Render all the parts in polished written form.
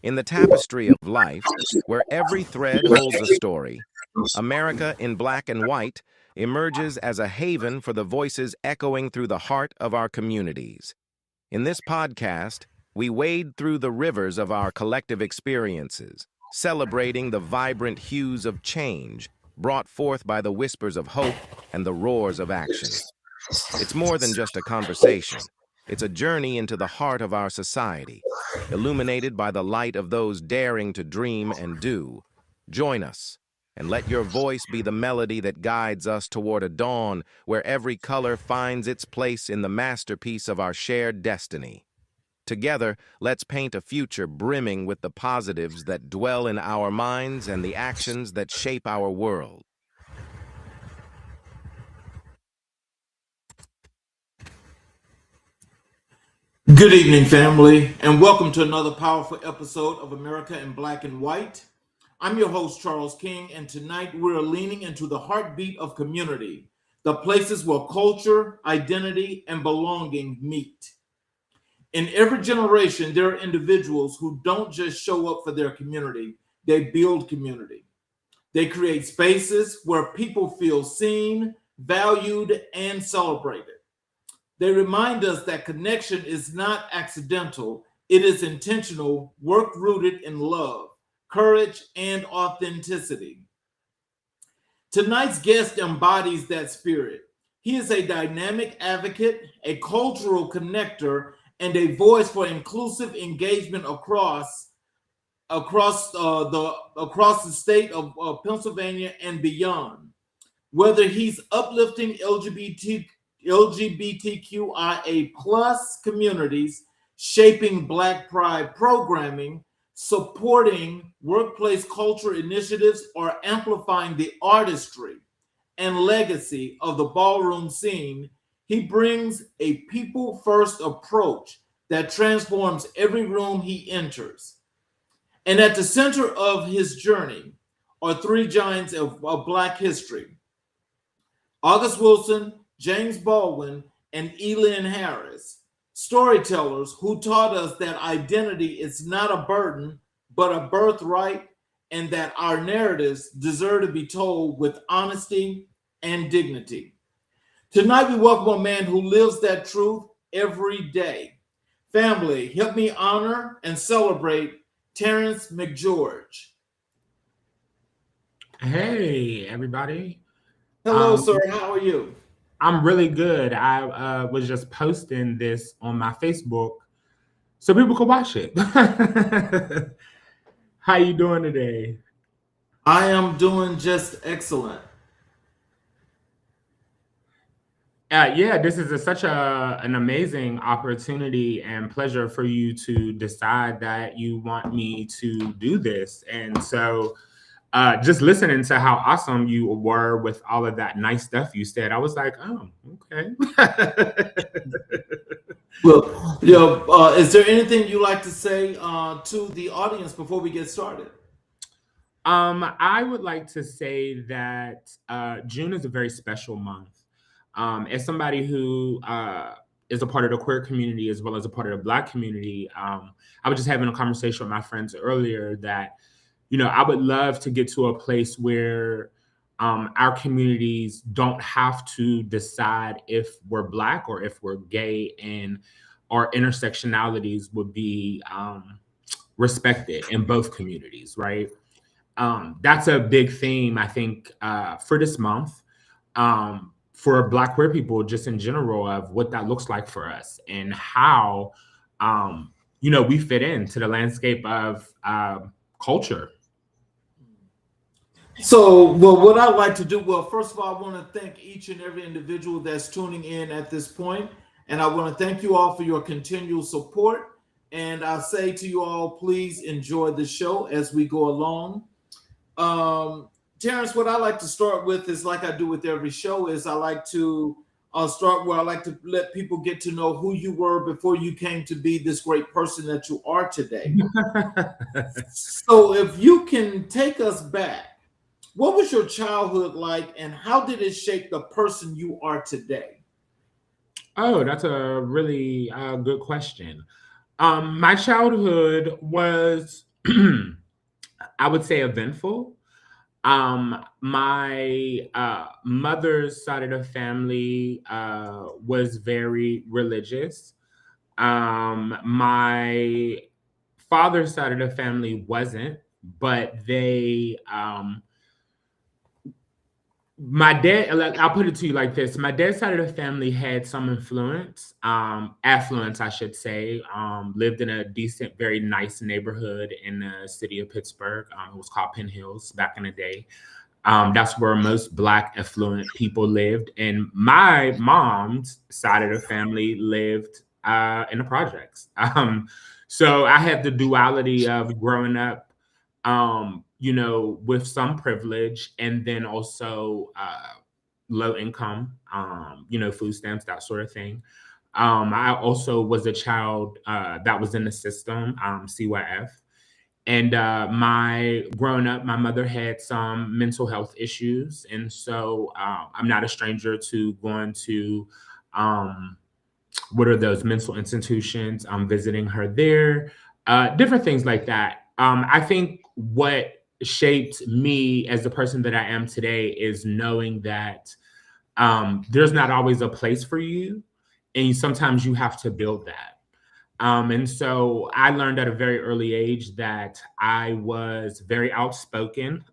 In the tapestry of life, where every thread holds a story, America in Black and White emerges as a haven for the voices echoing through the heart of our communities. In this podcast, we wade through the rivers of our collective experiences, celebrating the vibrant hues of change brought forth by the whispers of hope and the roars of action. It's more than just a conversation. It's a journey into the heart of our society, illuminated by the light of those daring to dream and do. Join us, and let your voice be the melody that guides us toward a dawn where every color finds its place in the masterpiece of our shared destiny. Together, let's paint a future brimming with the positives that dwell in our minds and the actions that shape our world. Good evening, family, and welcome to another powerful episode of America in Black and White. I'm your host, Charles King, and tonight we're leaning into the heartbeat of community, the places where culture, identity, and belonging meet. In every generation, there are individuals who don't just show up for their community, they build community. They create spaces where people feel seen, valued, and celebrated. They remind us that connection is not accidental, it is intentional, work rooted in love, courage, and authenticity. Tonight's guest embodies that spirit. He is a dynamic advocate, a cultural connector, and a voice for inclusive engagement across the state of Pennsylvania and beyond. Whether he's uplifting LGBTQIA plus communities, shaping Black Pride programming, supporting workplace culture initiatives, or amplifying the artistry and legacy of the ballroom scene, he brings a people-first approach that transforms every room he enters. And at the center of his journey are three giants of Black history: August Wilson, James Baldwin, and Elin Harris, storytellers who taught us that identity is not a burden, but a birthright, and that our narratives deserve to be told with honesty and dignity. Tonight, we welcome a man who lives that truth every day. Family, help me honor and celebrate Terrance McGeorge. Hey, everybody. Hello, sir. How are you? I'm really good. I was just posting this on my Facebook so people could watch it. How you doing today? I am doing just excellent. Yeah, this is such an amazing opportunity and pleasure for you to decide that you want me to do this. And so just listening to how awesome you were with all of that nice stuff you said, I was like, oh, okay. Well, is there anything you like to say to the audience before we get started? I would like to say that June is a very special month. As somebody who is a part of the queer community as well as a part of the Black community, I was just having a conversation with my friends earlier that, I would love to get to a place where our communities don't have to decide if we're Black or if we're gay, and our intersectionalities would be respected in both communities, right? That's a big theme, I think, for this month, for Black queer people, just in general, of what that looks like for us and how, we fit into the landscape of culture. So, what I'd like to do, first of all, I want to thank each and every individual that's tuning in at this point, and I want to thank you all for your continual support. And I'll say to you all, please enjoy the show as we go along. Terrance, what I like to start with is, like I do with every show, is I like to start where I like to let people get to know who you were before you came to be this great person that you are today. So if you can take us back, what was your childhood like, and how did it shape the person you are today? Oh, that's a really good question. My childhood was I would say eventful. My mother's side of the family was very religious. My father's side of the family wasn't, but my dad, I'll put it to you like this. My dad's side of the family had some affluence, I should say. Lived in a decent, very nice neighborhood in the city of Pittsburgh. It was called Penn Hills back in the day. That's where most Black affluent people lived. And my mom's side of the family lived in the projects. So I had the duality of growing up, with some privilege, and then also low income, food stamps, that sort of thing. I also was a child that was in the system, CYF. And growing up, my mother had some mental health issues. And so I'm not a stranger to going to, what are those mental institutions? I'm visiting her there, different things like that. I think what shaped me as the person that I am today is knowing that there's not always a place for you, and sometimes you have to build that. And so I learned at a very early age that I was very outspoken.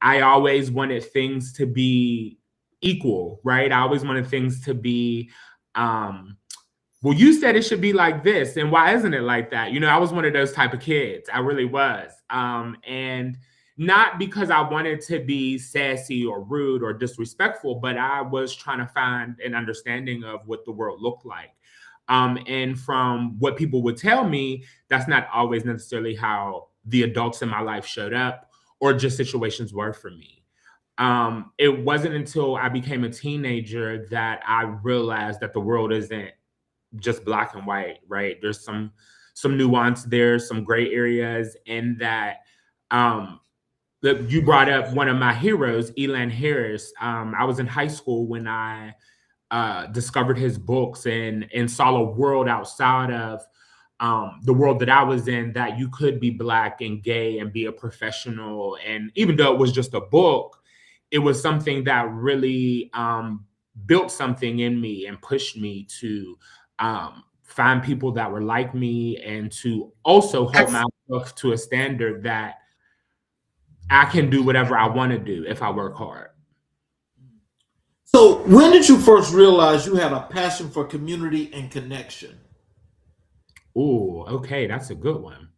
I always wanted things to be equal, right? I always wanted things to be, well, you said it should be like this, and why isn't it like that? I was one of those type of kids. I really was. And not because I wanted to be sassy or rude or disrespectful, but I was trying to find an understanding of what the world looked like. And from what people would tell me, that's not always necessarily how the adults in my life showed up or just situations were for me. It wasn't until I became a teenager that I realized that the world isn't just black and white, right? There's some nuance there, some gray areas, and that you brought up one of my heroes, Elan Harris. I was in high school when I discovered his books and saw a world outside of the world that I was in, that you could be Black and gay and be a professional. And even though it was just a book, it was something that really built something in me and pushed me to find people that were like me, and to also hold myself to a standard that I can do whatever I want to do if I work hard. So when did you first realize you had a passion for community and connection? Oh, okay, that's a good one.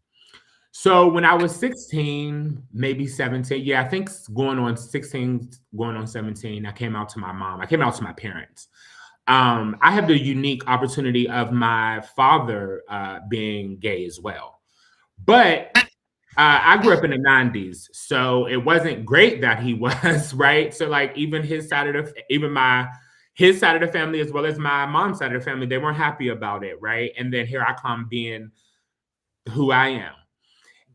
So when I was 16, maybe 17, I think going on 16, going on 17, I came out to my mom. I came out to my parents. I had the unique opportunity of my father being gay as well. But I grew up in the 90s, so it wasn't great that he was, right? So like even his side of the family, as well as my mom's side of the family, they weren't happy about it, right? And then here I come being who I am.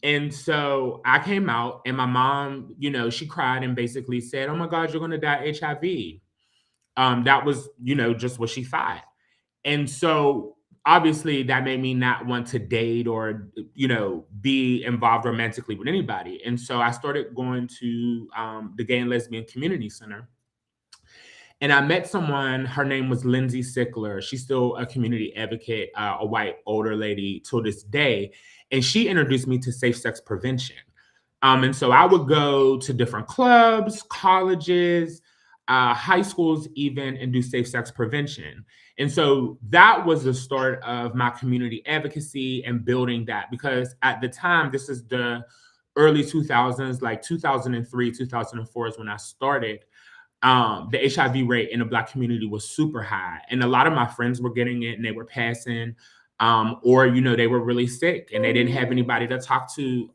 And so I came out, and my mom, she cried and basically said, "Oh my God, you're going to die HIV." That was, just what she thought. And so obviously that made me not want to date or, be involved romantically with anybody. And so I started going to the Gay and Lesbian Community Center. And I met someone, her name was Lindsay Sickler. She's still a community advocate, a white older lady till this day. And she introduced me to safe sex prevention. And so I would go to different clubs, colleges, high schools even, and do safe sex prevention. And so that was the start of my community advocacy and building that, because at the time, this is the early 2000s, like 2003, 2004 is when I started. The HIV rate in the Black community was super high. And a lot of my friends were getting it and they were passing, or, they were really sick and they didn't have anybody to talk to.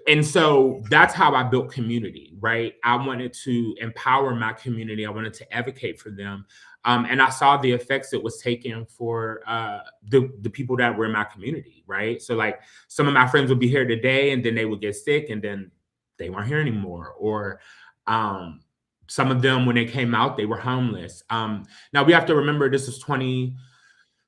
And so that's how I built community, right? I wanted to empower my community. I wanted to advocate for them. And I saw the effects it was taking for the people that were in my community, right? So like some of my friends would be here today and then they would get sick and then they weren't here anymore. Or some of them, when they came out, they were homeless. Now we have to remember this is 20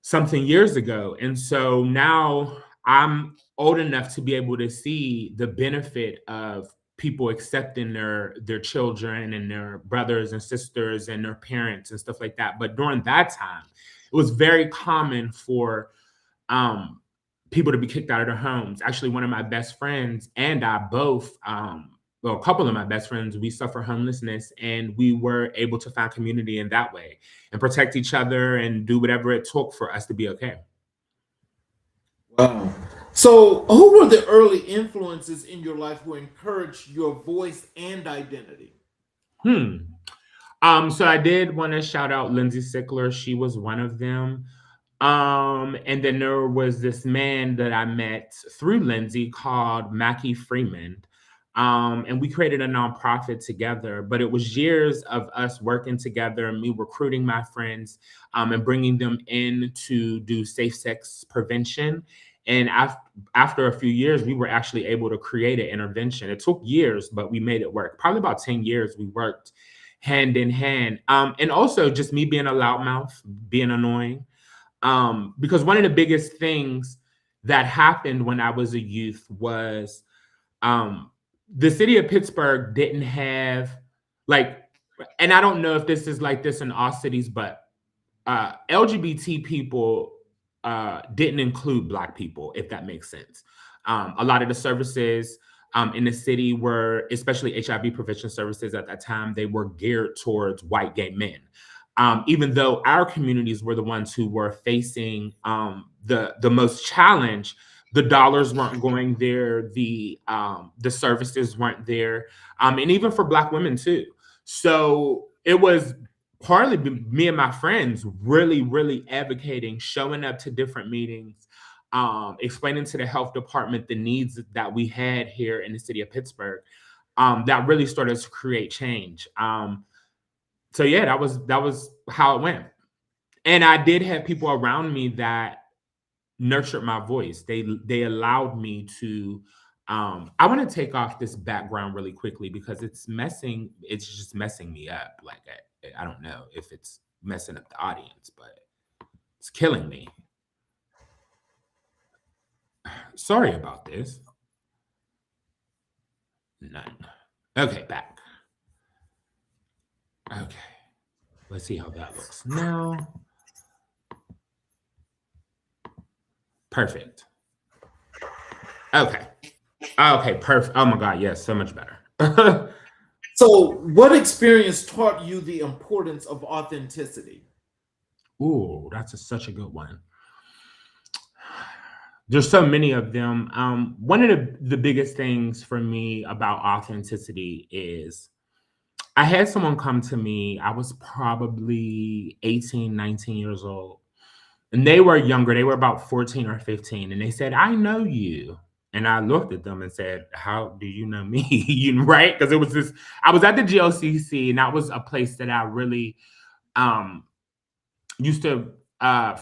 something years ago. And so now I'm old enough to be able to see the benefit of people accepting their children and their brothers and sisters and their parents and stuff like that. But during that time, it was very common for um, people to be kicked out of their homes. Actually, one of my best friends and I both, well, a couple of my best friends, we suffer homelessness, and we were able to find community in that way and protect each other and do whatever it took for us to be okay. Wow. So, who were the early influences in your life who encouraged your voice and identity? So I did want to shout out Lindsay Sickler. She was one of them. And then there was this man that I met through Lindsay called Mackie Freeman. And we created a nonprofit together, but it was years of us working together and me recruiting my friends and bringing them in to do safe sex prevention. And after a few years, we were actually able to create an intervention. It took years, but we made it work. Probably about 10 years we worked hand in hand. And also just me being a loudmouth, being annoying. Because one of the biggest things that happened when I was a youth was the city of Pittsburgh didn't have like, and I don't know if this is like this in all cities, but LGBT people didn't include Black people, if that makes sense. A lot of the services in the city were, especially HIV prevention services at that time, they were geared towards white gay men. Even though our communities were the ones who were facing the most challenge, the dollars weren't going there, the services weren't there, and even for Black women too. So it was partly me and my friends really, really advocating, showing up to different meetings, explaining to the health department the needs that we had here in the city of Pittsburgh, that really started to create change. So yeah, that was how it went. And I did have people around me that nurtured my voice. They allowed me to I want to take off this background really quickly because it's just messing me up. Like I don't know if it's messing up the audience, but it's killing me. Sorry about this. None. Okay, back. Okay. Let's see how that looks now. Perfect. Okay. Okay, perfect. Oh my God, yes, so much better. So, what experience taught you the importance of authenticity? Ooh, that's such a good one. There's so many of them. One of the biggest things for me about authenticity is I had someone come to me. I was probably 18, 19 years old. And they were younger. They were about 14 or 15. And they said, I know you. And I looked at them and said, how do you know me? Right? Because it was this, I was at the GLCC, and that was a place that I really used to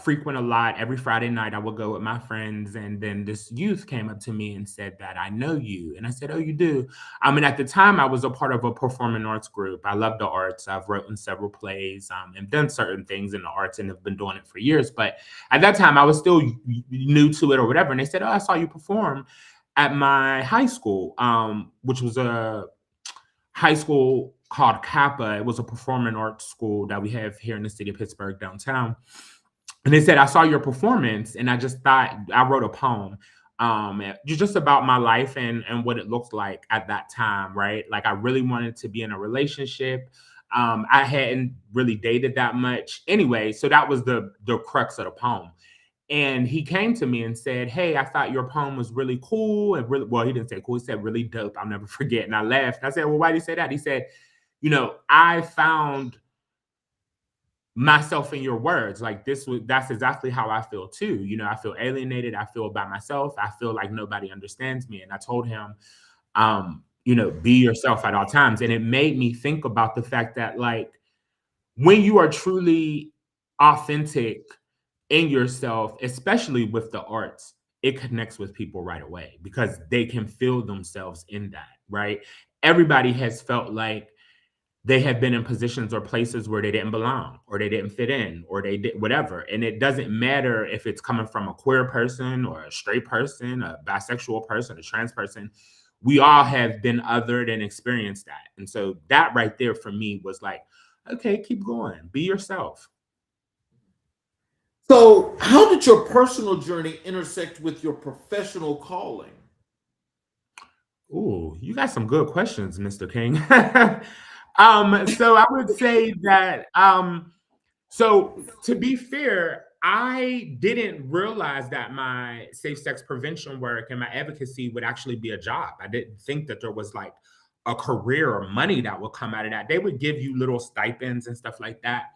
frequent a lot. Every Friday night, I would go with my friends. And then this youth came up to me and said that I know you. And I said, oh, you do? And at the time, I was a part of a performing arts group. I love the arts. I've written several plays and done certain things in the arts and have been doing it for years. But at that time, I was still new to it or whatever. And they said, oh, I saw you perform at my high school, which was a high school called Kappa. It was a performing arts school that we have here in the city of Pittsburgh downtown. And they said, I saw your performance, and I just thought, I wrote a poem just about my life and what it looked like at that time, right? Like I really wanted to be in a relationship. I hadn't really dated that much anyway. So that was the crux of the poem. And he came to me and said, hey, I thought your poem was really cool. And really, well, he didn't say cool. He said really dope. I'll never forget. And I laughed. I said, well, why did he say that? He said, I found myself in your words. Like that's exactly how I feel too. I feel alienated. I feel by myself. I feel like nobody understands me. And I told him, be yourself at all times. And it made me think about the fact that like, when you are truly authentic in yourself, especially with the arts, it connects with people right away because they can feel themselves in that, right? Everybody has felt like they have been in positions or places where they didn't belong, or they didn't fit in, or they did whatever. And it doesn't matter if it's coming from a queer person or a straight person, a bisexual person, a trans person. We all have been othered and experienced that. And so that right there for me was like, okay, keep going, be yourself. So, how did your personal journey intersect with your professional calling? Ooh, you got some good questions, Mr. King. So I would say that, so to be fair, I didn't realize that my safe sex prevention work and my advocacy would actually be a job. I didn't think that there was like a career or money that would come out of that. They would give you little stipends and stuff like that.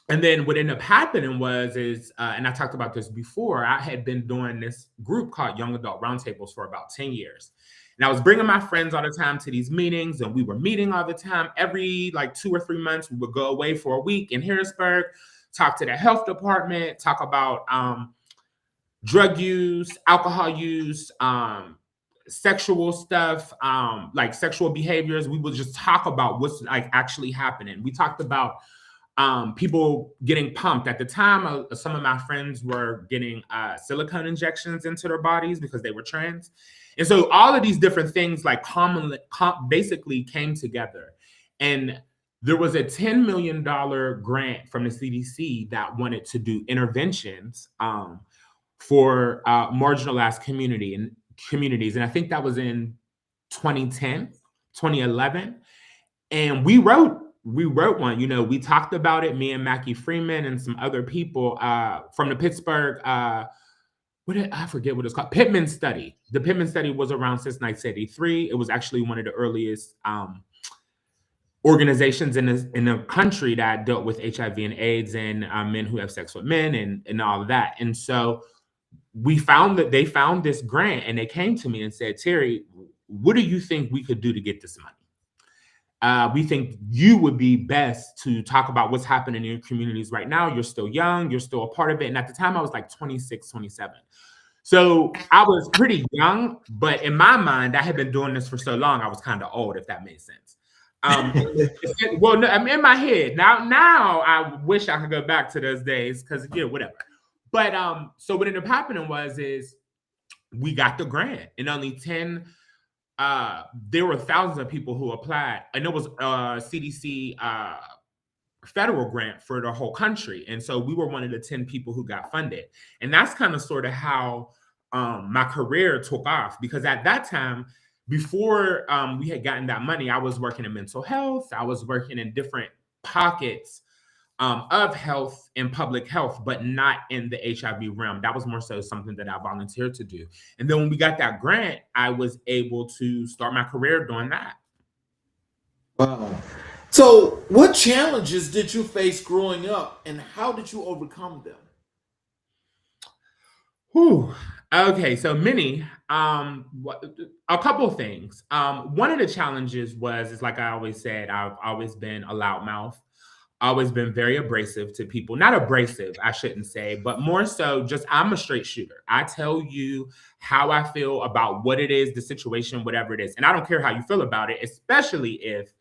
And then what ended up happening and I talked about this before, I had been doing this group called Young Adult Roundtables for about 10 years. And I was bringing my friends all the time to these meetings, and we were meeting all the time. Every like 2 or 3 months, we would go away for a week in Harrisburg, talk to the health department, talk about drug use, alcohol use, sexual stuff, like sexual behaviors. We would just talk about what's like actually happening. We talked about people getting pumped. At the time, some of my friends were getting silicone injections into their bodies because they were trans. And so all of these different things like basically came together. And there was a $10 million grant from the CDC that wanted to do interventions for marginalized communities. And I think that was in 2010, 2011. And we wrote one. We talked about it, me and Mackie Freeman and some other people from the Pittsburgh, I forget what it's called, Pittman study. The Pittman study was around since 1983. It was actually one of the earliest organizations in the country that dealt with HIV and AIDS and men who have sex with men and all of that. And so they found this grant, and they came to me and said, Terry, what do you think we could do to get this money? We think you would be best to talk about what's happening in your communities right now. You're still young, you're still a part of it. And at the time I was like 26, 27. So I was pretty young, but in my mind, I had been doing this for so long, I was kind of old, if that made sense. Well, no, I'm in my head. Now I wish I could go back to those days because, whatever. But so what ended up happening is we got the grant, and only 10 there were thousands of people who applied, and it was a CDC federal grant for the whole country. And so we were one of the 10 people who got funded. And that's kind of sort of how my career took off, because at that time, before we had gotten that money, I was working in mental health. I was working in different pockets of health and public health, but not in the HIV realm. That was more so something that I volunteered to do. And then when we got that grant, I was able to start my career doing that. Wow. So what challenges did you face growing up, and how did you overcome them? Whew. Okay, so many. A couple of things. One of the challenges is like I always said, I've always been a loudmouth. Always been very abrasive to people. Not abrasive, I shouldn't say, but more so just I'm a straight shooter. I tell you how I feel about what it is, the situation, whatever it is. And I don't care how you feel about it, especially if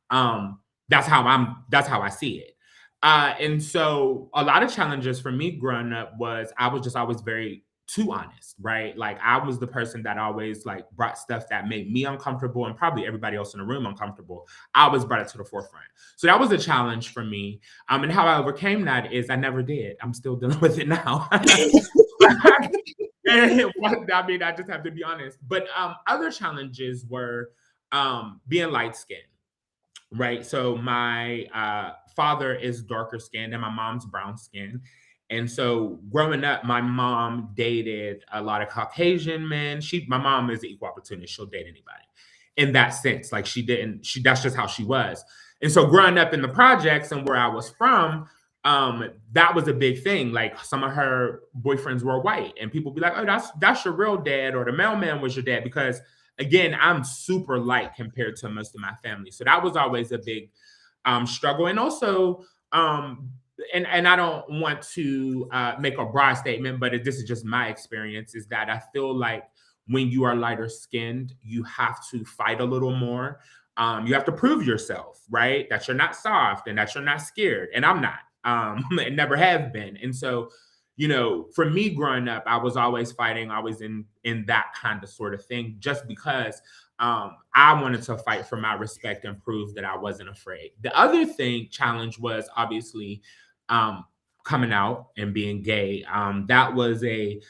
that's how I see it. And so a lot of challenges for me growing up I was just always very too honest, right? Like I was the person that always like brought stuff that made me uncomfortable and probably everybody else in the room uncomfortable. I always brought it to the forefront. So that was a challenge for me. And how I overcame that is I never did. I'm still dealing with it now. I mean, I just have to be honest. But other challenges were being light-skinned, right? So my father is darker skinned and my mom's brown skinned. And so growing up, my mom dated a lot of Caucasian men. My mom is an equal opportunist. She'll date anybody in that sense. Like that's just how she was. And so growing up in the projects and where I was from, that was a big thing. Like some of her boyfriends were white and people be like, oh, that's your real dad, or the mailman was your dad. Because again, I'm super light compared to most of my family. So that was always a big struggle. And also, and I don't want to make a broad statement, but this is just my experience, is that I feel like when you are lighter skinned, you have to fight a little more. You have to prove yourself, right? That you're not soft and that you're not scared. And I'm not, and never have been. And so, you know, for me growing up, I was always fighting, always in that kind of sort of thing, just because I wanted to fight for my respect and prove that I wasn't afraid. The other challenge was obviously coming out and being gay. That was a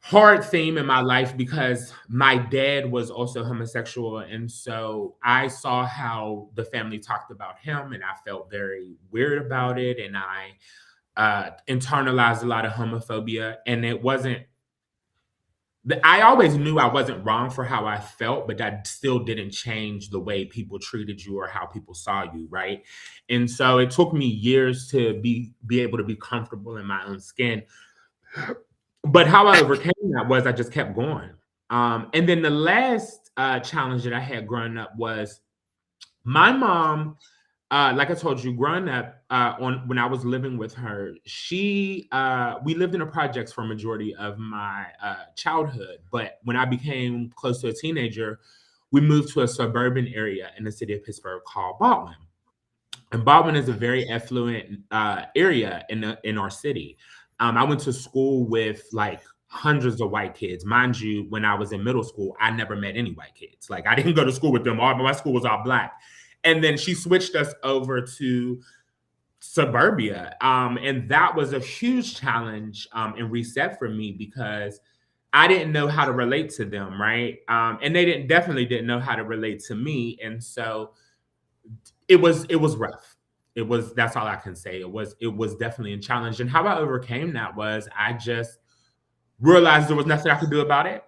hard theme in my life because my dad was also homosexual. And so I saw how the family talked about him, and I felt very weird about it. And I internalized a lot of homophobia. And it wasn't, I always knew I wasn't wrong for how I felt, but that still didn't change the way people treated you or how people saw you, right? And so it took me years to be able to be comfortable in my own skin. But how I overcame that was I just kept going. And then the last challenge that I had growing up was my mom, like I told you, growing up when I was living with her, we lived in the projects for a majority of my childhood. But when I became close to a teenager, we moved to a suburban area in the city of Pittsburgh called Baldwin. And Baldwin is a very affluent area in our city. I went to school with like hundreds of white kids. Mind you, when I was in middle school, I never met any white kids. Like I didn't go to school with them. My school was all Black. And then she switched us over to suburbia. And that was a huge challenge and reset for me because I didn't know how to relate to them, right? And they definitely didn't know how to relate to me. And so it was rough. That's all I can say. It was definitely a challenge. And how I overcame that was I just realized there was nothing I could do about it.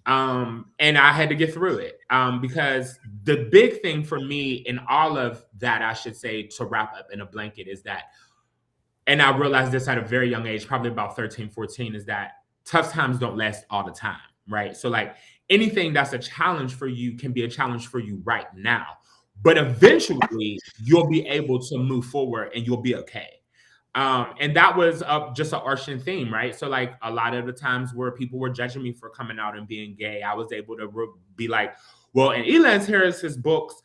And I had to get through it. Because the big thing for me in all of that, I should say, to wrap up in a blanket is that, and I realized this at a very young age, probably about 13, 14, is that tough times don't last all the time, right? So like anything that's a challenge for you can be a challenge for you right now. But eventually, you'll be able to move forward and you'll be okay. And that was just an arching theme, right? So like a lot of the times where people were judging me for coming out and being gay, I was able to be like, well, in Elance Harris's books,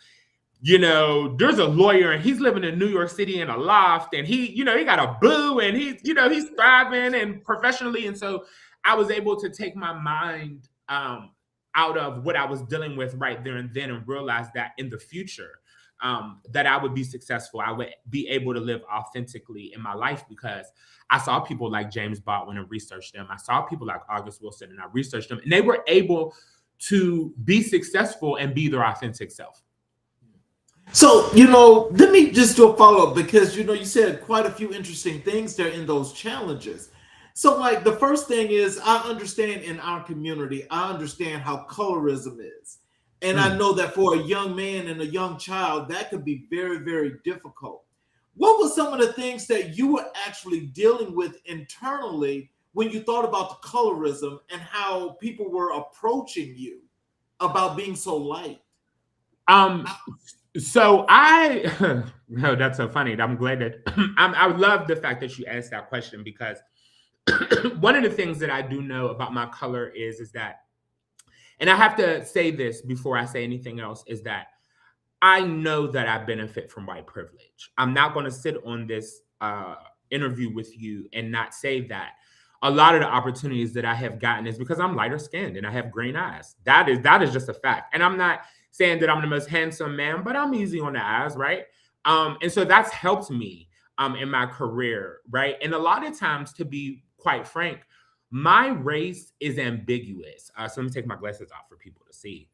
you know, there's a lawyer and he's living in New York City in a loft and he got a boo and he's thriving and professionally. And so I was able to take my mind out of what I was dealing with right there and then and realize that in the future, that I would be successful. I would be able to live authentically in my life because I saw people like James Baldwin and researched them. I saw people like August Wilson and I researched them and they were able to be successful and be their authentic self. So, let me just do a follow-up because, you said quite a few interesting things there in those challenges. So like the first thing is I understand in our community, I understand how colorism is. And I know that for a young man and a young child, that could be very, very difficult. What were some of the things that you were actually dealing with internally when you thought about the colorism and how people were approaching you about being so light? So no, that's so funny. I'm glad that I love the fact that you asked that question because one of the things that I do know about my color is that, and I have to say this before I say anything else, is that I know that I benefit from white privilege. I'm not going to sit on this interview with you and not say that a lot of the opportunities that I have gotten is because I'm lighter skinned and I have green eyes. That is just a fact. And I'm not saying that I'm the most handsome man, but I'm easy on the eyes, right? And so that's helped me in my career, right? And a lot of times, to be quite frank, my race is ambiguous. So let me take my glasses off for people to see.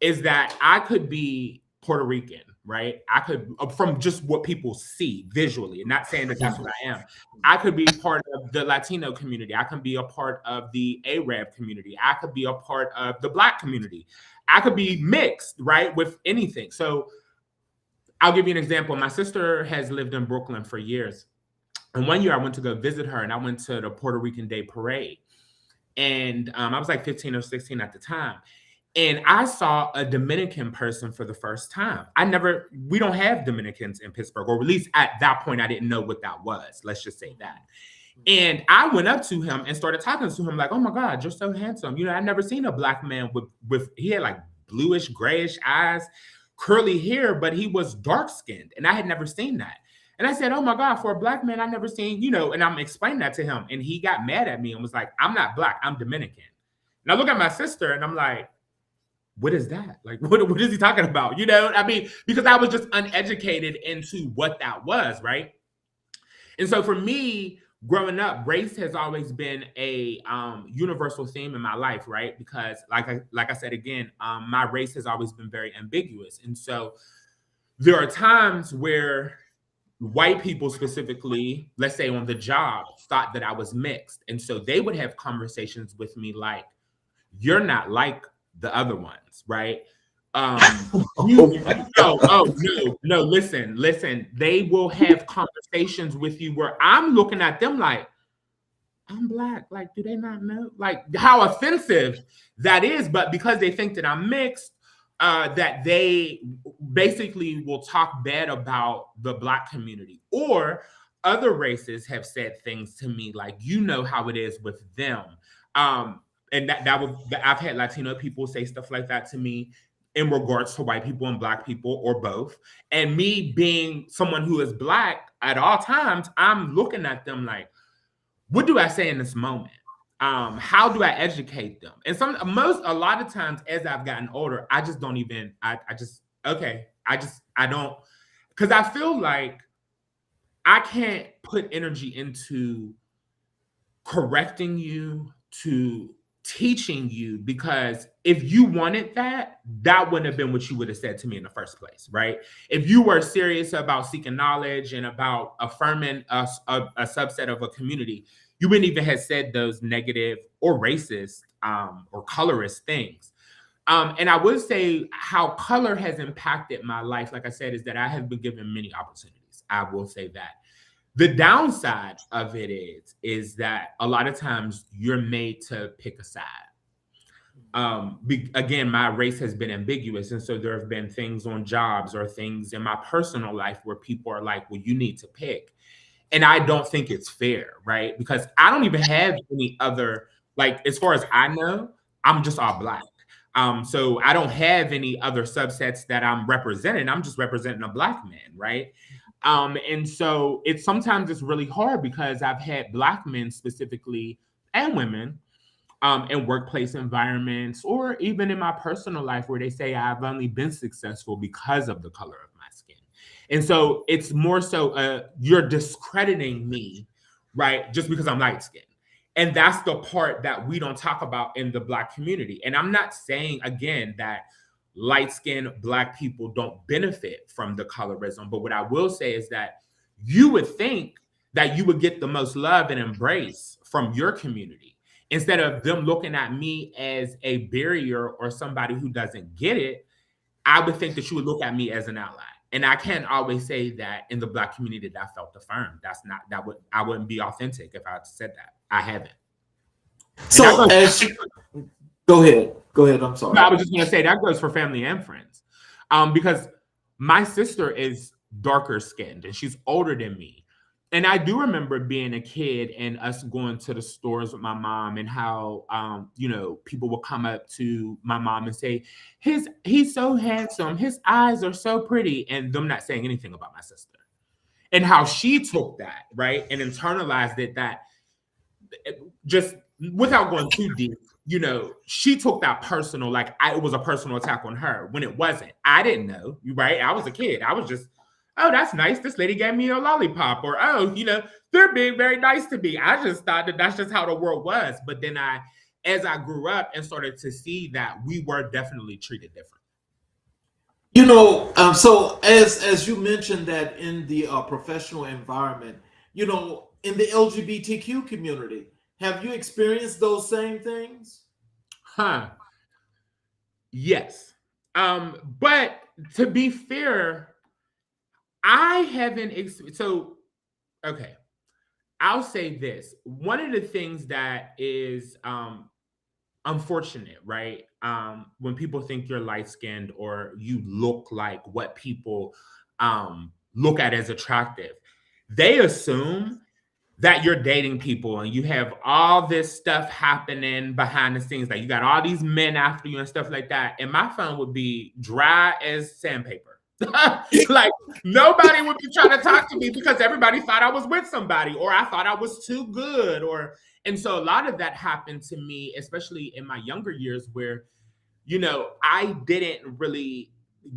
Is that I could be Puerto Rican, right? I could, from just what people see visually, and not saying that that's what I am. I could be part of the Latino community. I can be a part of the Arab community. I could be a part of the Black community. I could be mixed, right, with anything. So I'll give you an example. My sister has lived in Brooklyn for years. And one year I went to go visit her and I went to the Puerto Rican Day Parade. And I was like 15 or 16 at the time. And I saw a Dominican person for the first time. We don't have Dominicans in Pittsburgh, or at least at that point, I didn't know what that was. Let's just say that. And I went up to him and started talking to him like, oh my God, you're so handsome. I'd never seen a Black man with he had like bluish, grayish eyes, curly hair, but he was dark skinned, and I had never seen that. And I said, "Oh my God, for a black man, I never seen, you know." And I'm explaining that to him, and he got mad at me and was like, "I'm not black, I'm Dominican." And I look at my sister, and I'm like, "What is that? Like, what is he talking about?" You know, I mean, because I was just uneducated into what that was, right? And so for me, growing up, race has always been a universal theme in my life, right? Because like I said again, my race has always been very ambiguous, and so there are times where white people specifically, let's say on the job, thought that I was mixed, and so they would have conversations with me like, "You're not like the other ones, right?" No, listen. They will have conversations with you where I'm looking at them like, "I'm black. Like, do they not know? Like, how offensive that is." But because they think that I'm mixed, that they basically will talk bad about the black community. Or other races have said things to me like, "You know how it is with them." And that would, I've had Latino people say stuff like that to me in regards to white people and black people, or both. And me being someone who is black at all times, I'm looking at them like, what do I say in this moment? How do I educate them? And a lot of times as I've gotten older, I just don't even, I don't, because I feel like I can't put energy into correcting you, to teaching you, because if you wanted that, that wouldn't have been what you would have said to me in the first place, right? If you were serious about seeking knowledge and about affirming a subset of a community, you wouldn't even have said those negative or racist or colorist things. And I would say how color has impacted my life, like I said, is that I have been given many opportunities. I will say that. The downside of it is that a lot of times you're made to pick a side. Again, my race has been ambiguous. And so there have been things on jobs or things in my personal life where people are like, "Well, you need to pick." And I don't think it's fair, right? Because I don't even have any other, like, as far as I know, I'm just all black. So I don't have any other subsets that I'm representing. I'm just representing a black man, right? And so sometimes it's really hard because I've had black men specifically, and women, in workplace environments, or even in my personal life, where they say I've only been successful because of the color of my skin. And so it's more so you're discrediting me, right? Just because I'm light skinned. And that's the part that we don't talk about in the black community. And I'm not saying, again, that light-skinned black people don't benefit from the colorism. But what I will say is that you would think that you would get the most love and embrace from your community, instead of them looking at me as a barrier or somebody who doesn't get it. I would think that you would look at me as an ally. And I can't always say that in the black community that I felt affirmed. I wouldn't be authentic if I said that. I haven't. So go ahead. I'm sorry. I was just going to say that goes for family and friends, because my sister is darker skinned and she's older than me. And I do remember being a kid and us going to the stores with my mom, and how, people will come up to my mom and say, he's so handsome, his eyes are so pretty, and them not saying anything about my sister. And how she took that, right, and internalized it, that just without going too deep, she took that personal, like it was a personal attack on her, when it wasn't. I didn't know, right? I was a kid. I was just, "Oh, that's nice. This lady gave me a lollipop," or, "Oh, they're being very nice to me." I just thought that that's just how the world was. But then as I grew up and started to see that we were definitely treated different. So as you mentioned that in the professional environment, in the LGBTQ community, have you experienced those same things? Yes. But to be fair, I haven't. Okay. I'll say this. One of the things that is unfortunate, right? When people think you're light-skinned or you look like what people look at as attractive, they assume that you're dating people and you have all this stuff happening behind the scenes, like you got all these men after you and stuff like that, and my phone would be dry as sandpaper. Like nobody would be trying to talk to me because everybody thought I was with somebody, or I thought I was too good, and so a lot of that happened to me, especially in my younger years, where I didn't really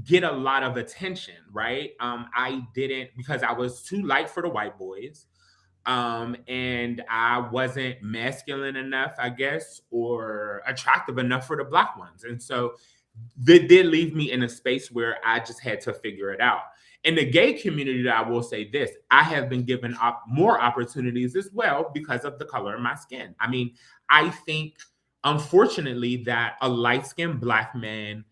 get a lot of attention, right? I didn't, because I was too light for the white boys. And I wasn't masculine enough, I guess, or attractive enough for the black ones. And so they did leave me in a space where I just had to figure it out. In the gay community, I will say this: I have been given more opportunities as well because of the color of my skin. I mean, I think, unfortunately, that a light-skinned black man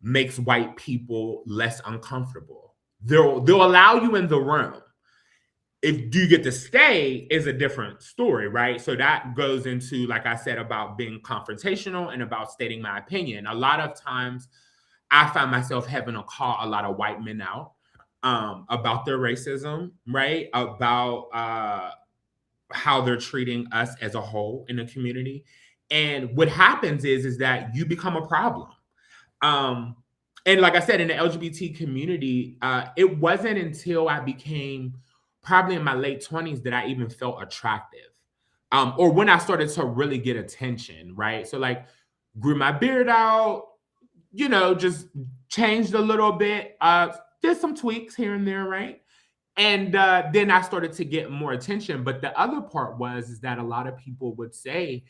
makes white people less uncomfortable. They'll allow you in the room. If do you get to stay is a different story, right? So that goes into, like I said, about being confrontational and about stating my opinion. A lot of times I find myself having to call a lot of white men out about their racism, right? About how they're treating us as a whole in the community. And what happens is that you become a problem. And like I said, in the LGBT community, it wasn't until I became probably in my late 20s that I even felt attractive. Or when I started to really get attention, right? So like grew my beard out, just changed a little bit, did some tweaks here and there, right? And then I started to get more attention. But the other part is that a lot of people would say,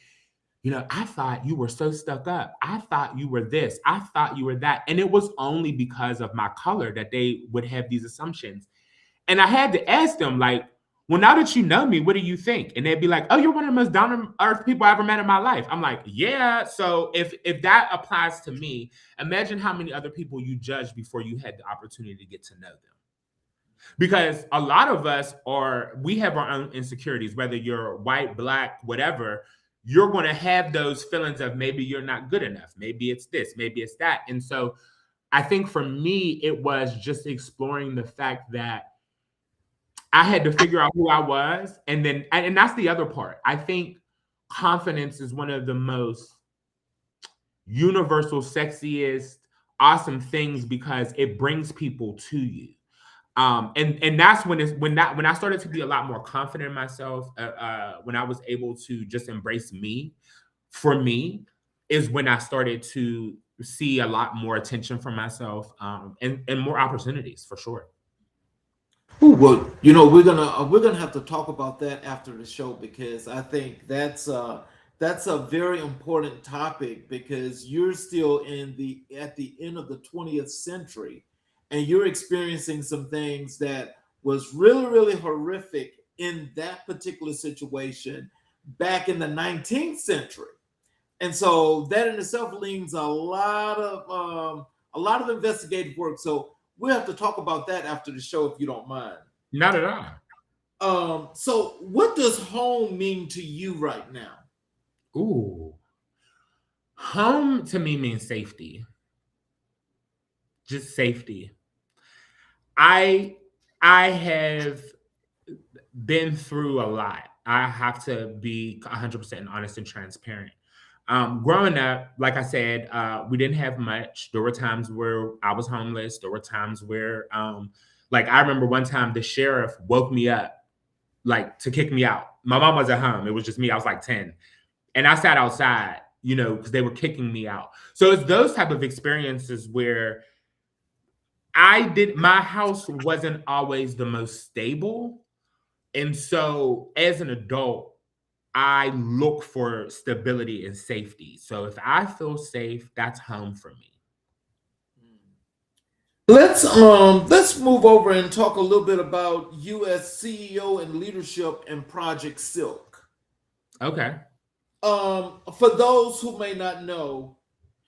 I thought you were so stuck up. I thought you were this. I thought you were that. And it was only because of my color that they would have these assumptions. And I had to ask them, like, well, now that you know me, what do you think? And they'd be like, oh, you're one of the most down to earth people I ever met in my life. I'm like, yeah. So if that applies to me, imagine how many other people you judged before you had the opportunity to get to know them. Because a lot of us we have our own insecurities, whether you're white, black, whatever. You're going to have those feelings of maybe you're not good enough. Maybe it's this, maybe it's that. And so I think for me, it was just exploring the fact that I had to figure out who I was. And that's the other part. I think confidence is one of the most universal, sexiest, awesome things because it brings people to you. And that's when I started to be a lot more confident in myself, when I was able to just embrace me, for me, is when I started to see a lot more attention from myself, and more opportunities for sure. Ooh, well, we're gonna have to talk about that after the show because I think that's a very important topic because you're still at the end of the 20th century and you're experiencing some things that was really, really horrific in that particular situation back in the 19th century. And so that in itself leaves a lot of investigative work. So we'll have to talk about that after the show if you don't mind. Not at all. So what does home mean to you right now? Ooh. Home to me means safety. Just safety. I have been through a lot. I have to be 100% honest and transparent. Growing up, like I said, we didn't have much. There were times where I was homeless. There were times where, like I remember one time the sheriff woke me up, like to kick me out. My mom was at home. It was just me. I was like 10. And I sat outside, because they were kicking me out. So it's those type of experiences where my house wasn't always the most stable. And so as an adult, I look for stability and safety. So if I feel safe, that's home for me. Let's move over and talk a little bit about you as CEO and leadership in Project Silk. Okay. For those who may not know,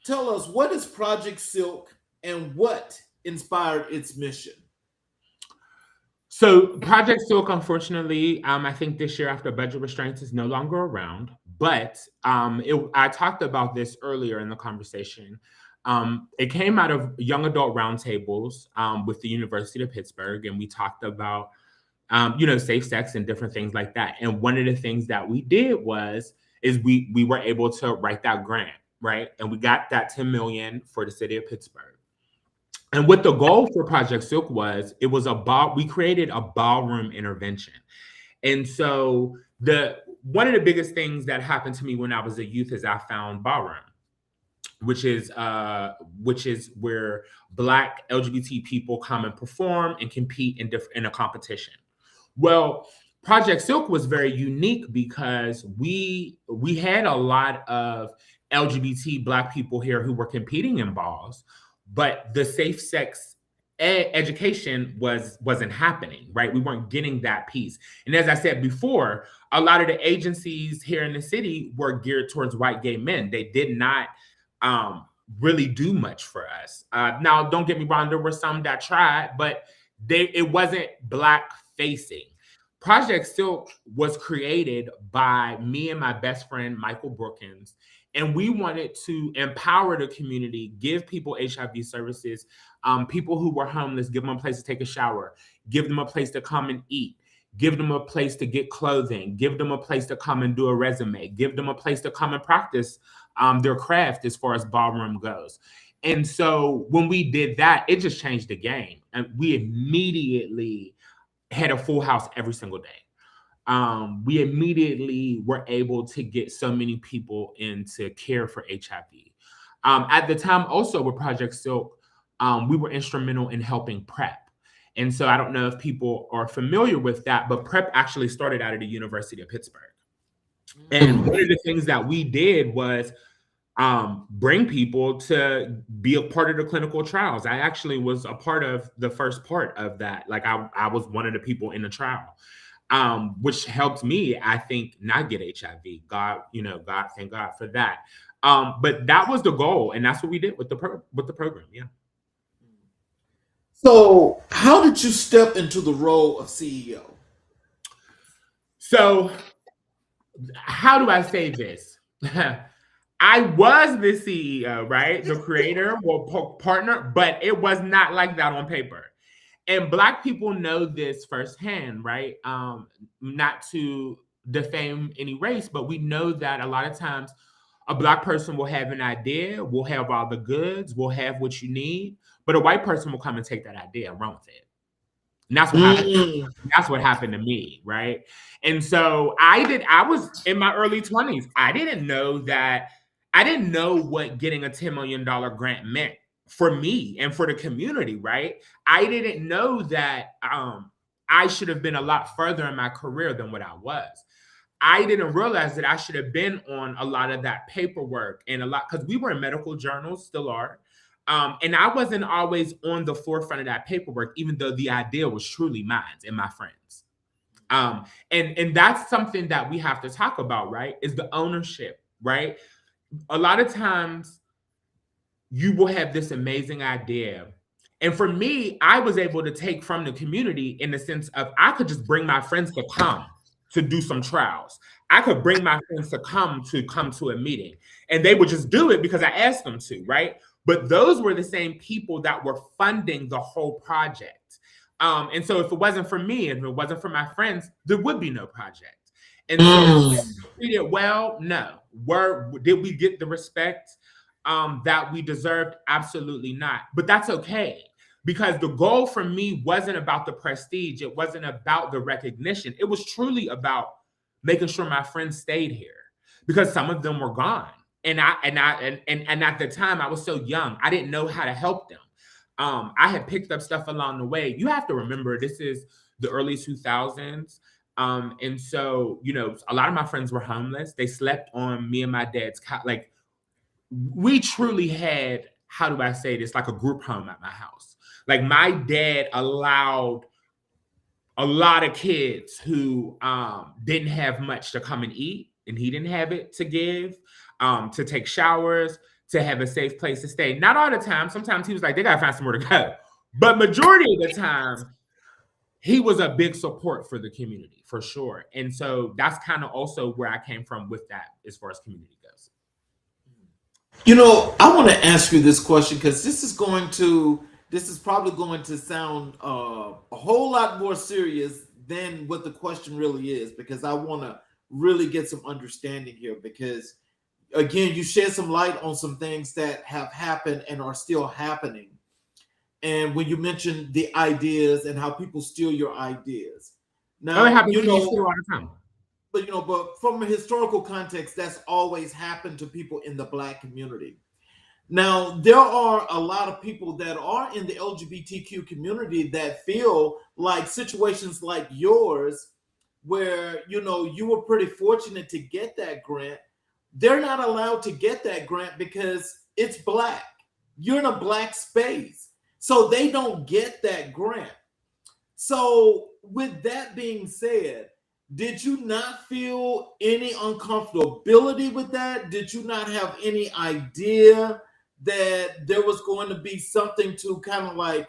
tell us, what is Project Silk and what inspired its mission? So Project Silk, unfortunately, I think this year after budget restraints is no longer around, but I talked about this earlier in the conversation. It came out of young adult roundtables with the University of Pittsburgh, and we talked about safe sex and different things like that. And one of the things that we did is we were able to write that grant, right? And we got that 10 million for the city of Pittsburgh. And what the goal for Project Silk was, we created a ballroom intervention. And so one of the biggest things that happened to me when I was a youth is I found ballroom, which is where Black LGBT people come and perform and compete in a competition. Well, Project Silk was very unique because we had a lot of LGBT Black people here who were competing in balls, but the safe sex education wasn't happening, right? We weren't getting that piece. And as I said before, a lot of the agencies here in the city were geared towards white gay men. They did not really do much for us. Now, don't get me wrong, there were some that tried, but it wasn't Black facing. Project Silk was created by me and my best friend, Michael Brookins, and we wanted to empower the community, give people HIV services, people who were homeless, give them a place to take a shower, give them a place to come and eat, give them a place to get clothing, give them a place to come and do a resume, give them a place to come and practice their craft as far as ballroom goes. And so when we did that, it just changed the game. And we immediately had a full house every single day. We immediately were able to get so many people in to care for HIV. At the time also with Project Silk, we were instrumental in helping PrEP. And so I don't know if people are familiar with that, but PrEP actually started out of the University of Pittsburgh. And one of the things that we did was bring people to be a part of the clinical trials. I actually was a part of the first part of that. Like I was one of the people in the trial, which helped me, I think, not get HIV. Thank God for that. But that was the goal, and that's what we did with the program. Yeah. So, how did you step into the role of CEO? So, how do I say this? I was the CEO, right? The creator or partner, but it was not like that on paper. And Black people know this firsthand, right? Not to defame any race, but we know that a lot of times a Black person will have an idea, will have all the goods, will have what you need, but a white person will come and take that idea and run with it. And that's what happened. That's what happened to me, right? And so I was in my early 20s. I didn't know what getting a $10 million grant meant for me and for the community, right? I didn't know that I should have been a lot further in my career than what I was. I didn't realize that I should have been on a lot of that paperwork and because we were in medical journals, still are. And I wasn't always on the forefront of that paperwork, even though the idea was truly mine and my friends. And that's something that we have to talk about, right? Is the ownership, right? A lot of times you will have this amazing idea. And for me, I was able to take from the community in the sense of I could just bring my friends to come to do some trials. I could bring my friends to come to a meeting, and they would just do it because I asked them to, right? But those were the same people that were funding the whole project. And so if it wasn't for me, if it wasn't for my friends, there would be no project. And so treated well, no. Did we get the respect that we deserved? Absolutely not. But that's okay. Because the goal for me wasn't about the prestige. It wasn't about the recognition. It was truly about making sure my friends stayed here because some of them were gone. And at the time I was so young, I didn't know how to help them. I had picked up stuff along the way. You have to remember, this is the early 2000s. And so, a lot of my friends were homeless. They slept on me and my dad's couch. Like, we truly had, how do I say this, like a group home at my house. Like, my dad allowed a lot of kids who didn't have much to come and eat, and he didn't have it to give, to take showers, to have a safe place to stay. Not all the time. Sometimes he was like, they got to find somewhere to go. But majority of the time, he was a big support for the community, for sure. And so that's kind of also where I came from with that as far as community goes. I want to ask you this question because this is probably going to sound a whole lot more serious than what the question really is, because I want to really get some understanding here, because again, you shed some light on some things that have happened and are still happening. And when you mentioned the ideas and how people steal your ideas. Now, it happens to me still all the time. But from a historical context, that's always happened to people in the Black community. Now, there are a lot of people that are in the LGBTQ community that feel like situations like yours, where, you were pretty fortunate to get that grant, they're not allowed to get that grant because it's Black. You're in a Black space. So they don't get that grant. So with that being said, did you not feel any uncomfortability with that? Did you not have any idea that there was going to be something to kind of like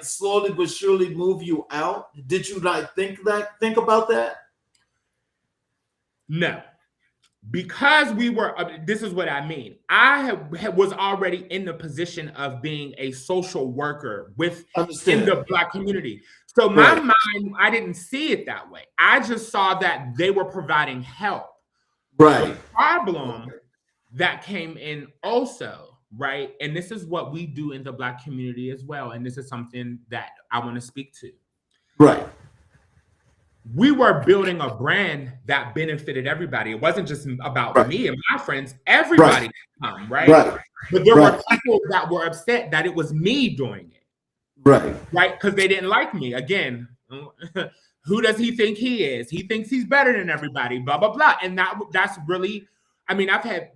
slowly but surely move you out? Did you think about that? No. Because we were, this is what I mean. I was already in the position of being a social worker in the Black community. So my mind, I didn't see it that way. I just saw that they were providing help. Right. The problem that came in also, right? And this is what we do in the Black community as well. And this is something that I want to speak to. Right. We were building a brand that benefited everybody. It wasn't just about me and my friends. Everybody come, right? But there were people that were upset that it was me doing it. Right? Because they didn't like me. Again, who does he think he is? He thinks he's better than everybody, blah, blah, blah. And that's really, I mean, I've had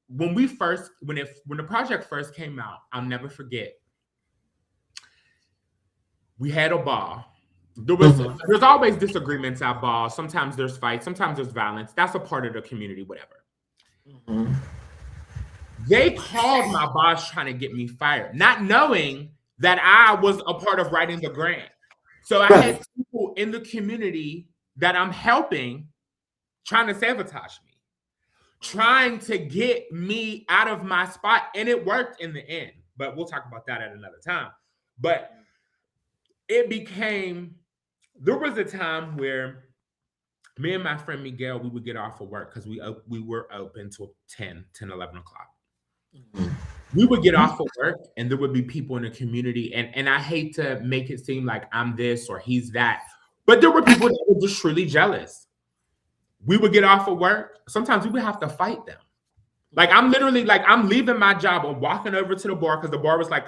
when the project first came out, I'll never forget. We had a ball. There's always disagreements at balls. Sometimes there's fights. Sometimes there's violence. That's a part of the community, whatever. Mm-hmm. They called my boss trying to get me fired, not knowing that I was a part of writing the grant. So I had people in the community that I'm helping trying to sabotage me, trying to get me out of my spot. And it worked in the end. But we'll talk about that at another time. But there was a time where me and my friend Miguel, we would get off of work because we were open till 10, 11 o'clock. Mm-hmm. We would get off of work and there would be people in the community. And I hate to make it seem like I'm this or he's that, but there were people that were just truly jealous. We would get off of work. Sometimes we would have to fight them. Like I'm leaving my job and walking over to the bar because the bar was like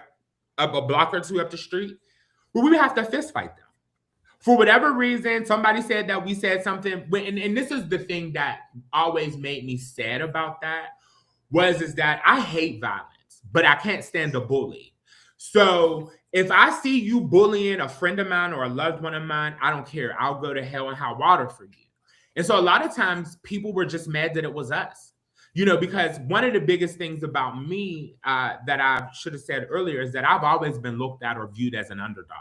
a block or two up the street. But we would have to fist fight them. For whatever reason, somebody said that we said something. And this is the thing that always made me sad about that is that I hate violence, but I can't stand a bully. So if I see you bullying a friend of mine or a loved one of mine, I don't care. I'll go to hell and high water for you. And so a lot of times people were just mad that it was us, because one of the biggest things about me that I should have said earlier is that I've always been looked at or viewed as an underdog.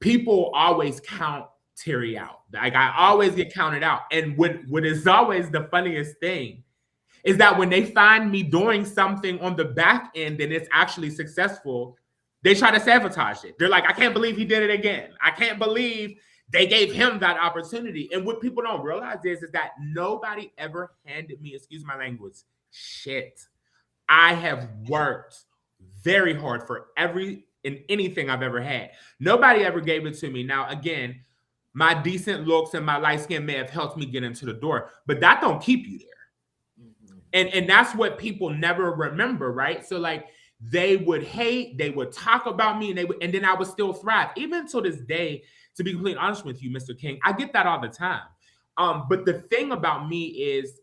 People always count Terry out. Like I always get counted out. And what is always the funniest thing is that when they find me doing something on the back end and it's actually successful, they try to sabotage it. They're like, I can't believe he did it again. I can't believe they gave him that opportunity. And what people don't realize is that nobody ever handed me, excuse my language, shit. I have worked very hard for anything I've ever had. Nobody ever gave it to me. Now, again, my decent looks and my light skin may have helped me get into the door, but that don't keep you there. Mm-hmm. And that's what people never remember, right? So like they would hate, they would talk about me, and then I would still thrive. Even to this day, to be completely honest with you, Mr. King, I get that all the time. But the thing about me is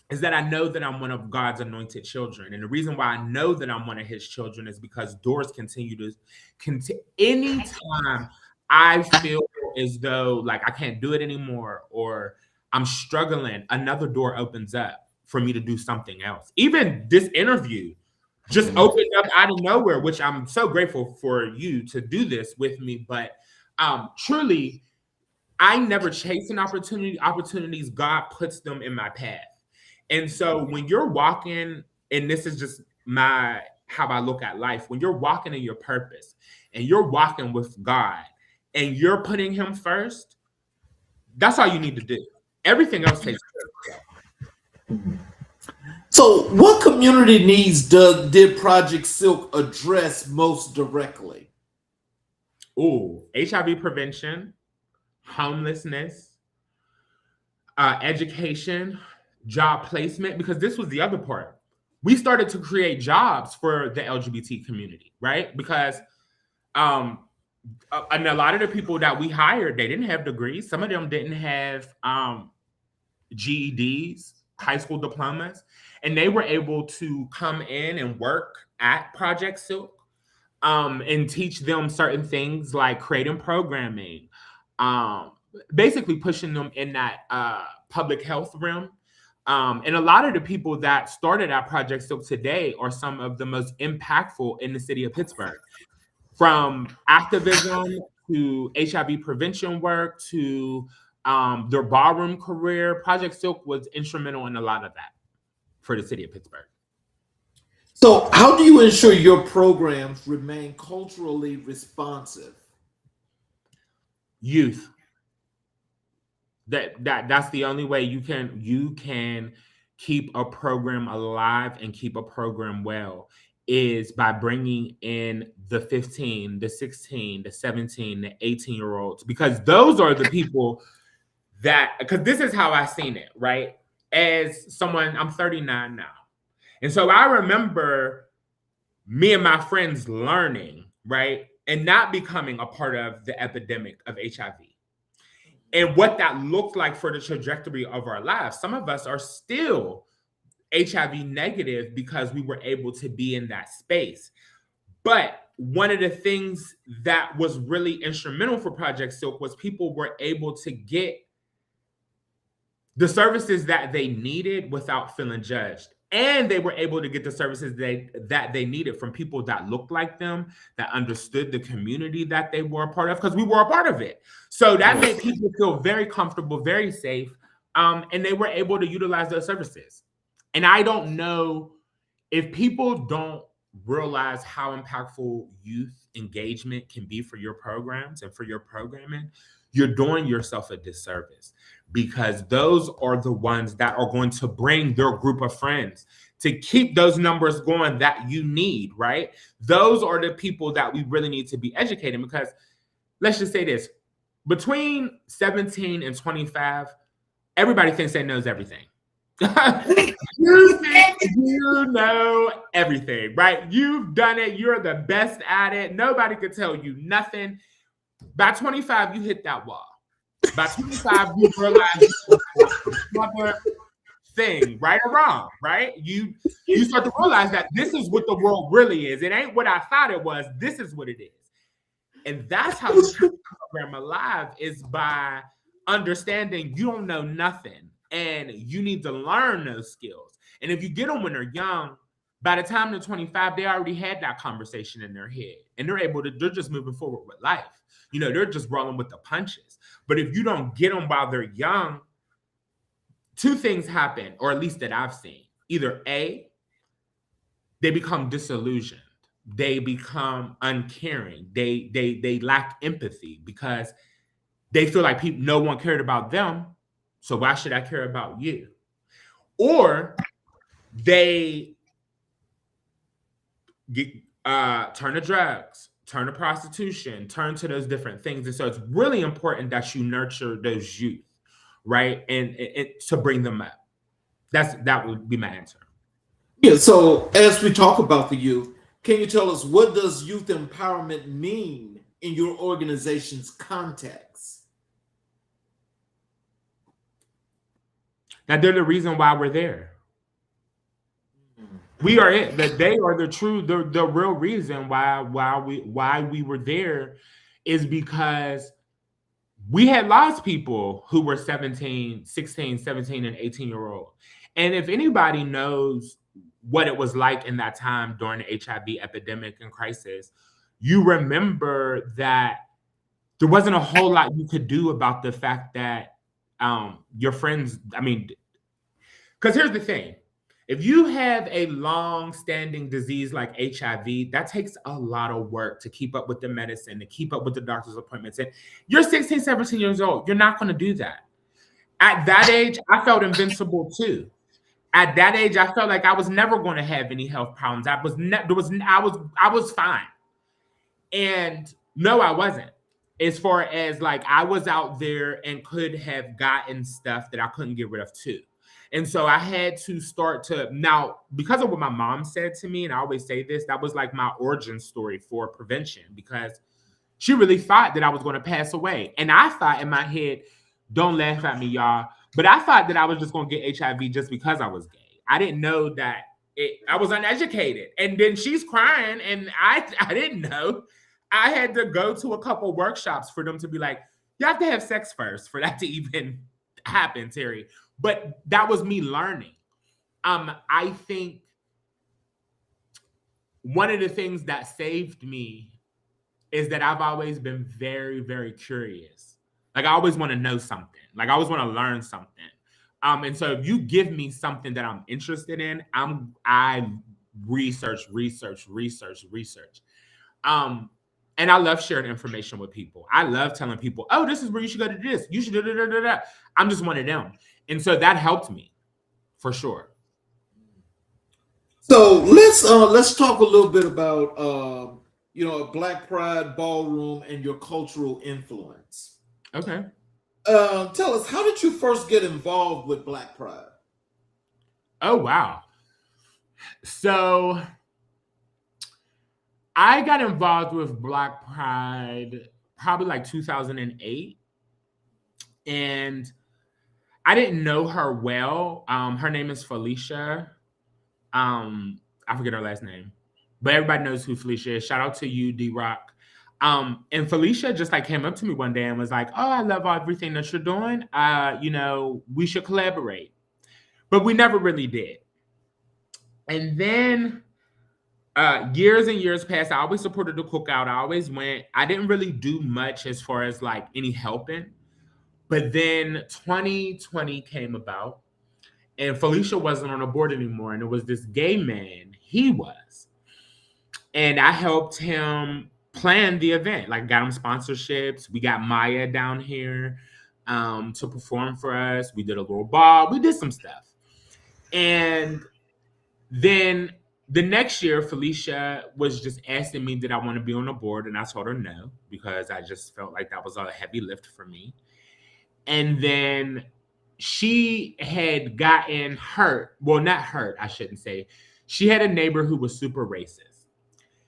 that I know that I'm one of God's anointed children. And the reason why I know that I'm one of his children is because doors continue to anytime I feel as though like I can't do it anymore or I'm struggling, another door opens up for me to do something else. Even this interview just opened up out of nowhere, which I'm so grateful for you to do this with me. But truly, I never chase an opportunity. Opportunities, God puts them in my path. And so when you're walking, and this is just how I look at life, when you're walking in your purpose and you're walking with God and you're putting him first, that's all you need to do. Everything else takes care of itself. So, what community needs did Project Silk address most directly? Ooh, HIV prevention, homelessness, education, job placement, because this was the other part. We started to create jobs for the LGBT community, right? Because and a lot of the people that we hired, they didn't have degrees. Some of them didn't have GEDs, high school diplomas, and they were able to come in and work at Project Silk and teach them certain things like creating programming, basically pushing them in that public health realm. And a lot of the people that started at Project Silk today are some of the most impactful in the city of Pittsburgh. From activism to HIV prevention work to their ballroom career, Project Silk was instrumental in a lot of that for the city of Pittsburgh. So, how do you ensure your programs remain culturally responsive? Youth. That's the only way you can keep a program alive and keep a program well, is by bringing in the 15, the 16, the 17, the 18-year-olds, because those are the people because this is how I seen it, right? As someone, I'm 39 now. And so I remember me and my friends learning, right? And not becoming a part of the epidemic of HIV. And what that looked like for the trajectory of our lives. Some of us are still HIV negative because we were able to be in that space. But one of the things that was really instrumental for Project Silk was people were able to get the services that they needed without feeling judged. And they were able to get the services that they needed from people that looked like them, that understood the community that they were a part of, because we were a part of it. So that made people feel very comfortable, very safe, and they were able to utilize those services. And I don't know if people don't realize how impactful youth engagement can be for your programs and for your programming, you're doing yourself a disservice, because those are the ones that are going to bring their group of friends to keep those numbers going that you need, right? Those are the people that we really need to be educating, because let's just say this, between 17 and 25, everybody thinks they knows everything. You think you know everything, right? You've done it. You're the best at it. Nobody could tell you nothing. By 25, you hit that wall. By 25, you realize another thing, right or wrong, right? You start to realize that this is what the world really is. It ain't what I thought it was. This is what it is. And that's how you keep the program alive, is by understanding you don't know nothing and you need to learn those skills. And if you get them when they're young, by the time they're 25, they already had that conversation in their head and they're just moving forward with life. You know, they're just rolling with the punches. But if you don't get them while they're young, two things happen, or at least that I've seen. Either A, they become disillusioned. They become uncaring. They lack empathy because they feel like no one cared about them. So why should I care about you? Or they turn to drugs, turn to prostitution, turn to those different things. And so it's really important that you nurture those youth, right? And to bring them up. That would be my answer. Yeah, so as we talk about the youth, can you tell us, what does youth empowerment mean in your organization's context? That they're the reason why we're there. We are it. That they are the real reason why we were there, is because we had lost people who were 16, 17, and 18-year-old. And if anybody knows what it was like in that time during the HIV epidemic and crisis, you remember that there wasn't a whole lot you could do about the fact that your friends, because here's the thing. If you have a long-standing disease like HIV, that takes a lot of work to keep up with the medicine, to keep up with the doctor's appointments. And you're 16, 17 years old. You're not going to do that. At that age, I felt invincible too. At that age, I felt like I was never going to have any health problems. I was fine. And no, I wasn't. As far as like I was out there and could have gotten stuff that I couldn't get rid of too. And so I had to start to now, because of what my mom said to me, and I always say this, that was like my origin story for prevention, because she really thought that I was going to pass away. And I thought in my head, don't laugh at me, y'all, but I thought that I was just going to get HIV just because I was gay. I didn't know that I was uneducated. And then she's crying, and I didn't know. I had to go to a couple workshops for them to be like, you have to have sex first for that to even happen, Terry. But that was me learning. I think one of the things that saved me is that I've always been very, very curious. Like I always want to know something. Like I always want to learn something. And so if you give me something that I'm interested in, I research. And I love sharing information with people. I love telling people, oh, this is where you should go to this. You should do da. I'm just one of them. And so that helped me for sure. So let's talk a little bit about a Black Pride ballroom and your cultural influence. Okay. Tell us, how did you first get involved with Black Pride? Oh, wow. So I got involved with Black Pride probably like 2008. And I didn't know her well. Her name is Felicia. I forget her last name, but everybody knows who Felicia is. Shout out to you, D-Rock. And Felicia just like came up to me one day and was like, oh, I love everything that you're doing. We should collaborate. But we never really did. And then years and years passed. I always supported the cookout. I always went. I didn't really do much as far as like any helping. But then 2020 came about and Felicia wasn't on the board anymore. And it was this gay man. He was. And I helped him plan the event. Like got him sponsorships. We got Maya down here to perform for us. We did a little ball. We did some stuff. And then the next year, Felicia was just asking me, did I want to be on the board? And I told her no, because I just felt like that was a heavy lift for me. And then she had gotten hurt. Well, not hurt, I shouldn't say. She had a neighbor who was super racist.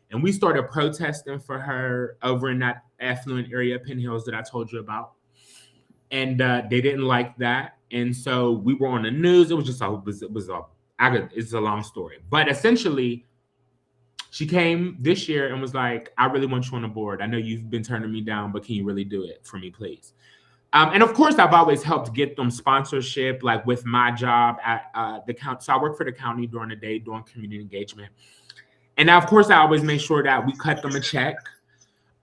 And we started protesting for her over in that affluent area, Penn Hills, that I told you about. And they didn't like that. And so we were on the news. It was just it's a long story. But essentially, she came this year and was like, I really want you on the board. I know you've been turning me down, but can you really do it for me, please? And of course, I've always helped get them sponsorship, like with my job at the county. So I work for the county during the day, doing community engagement. And of course, I always make sure that we cut them a check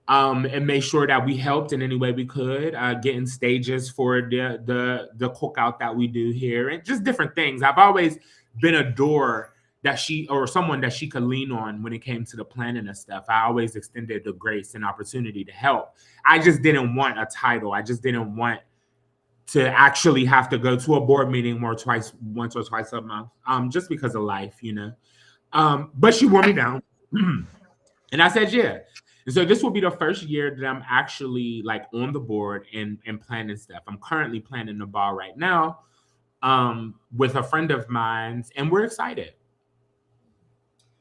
and make sure that we helped in any way we could, getting stages for the cookout that we do here and just different things. I've always been a door that someone that she could lean on when it came to the planning of stuff. I always extended the grace and opportunity to help. I just didn't want a title. I just didn't want to actually have to go to a board meeting once or twice a month, just because of life, But she wore me down. And I said, yeah. And so this will be the first year that I'm actually like on the board and planning stuff. I'm currently planning the ball right now with a friend of mine, and we're excited.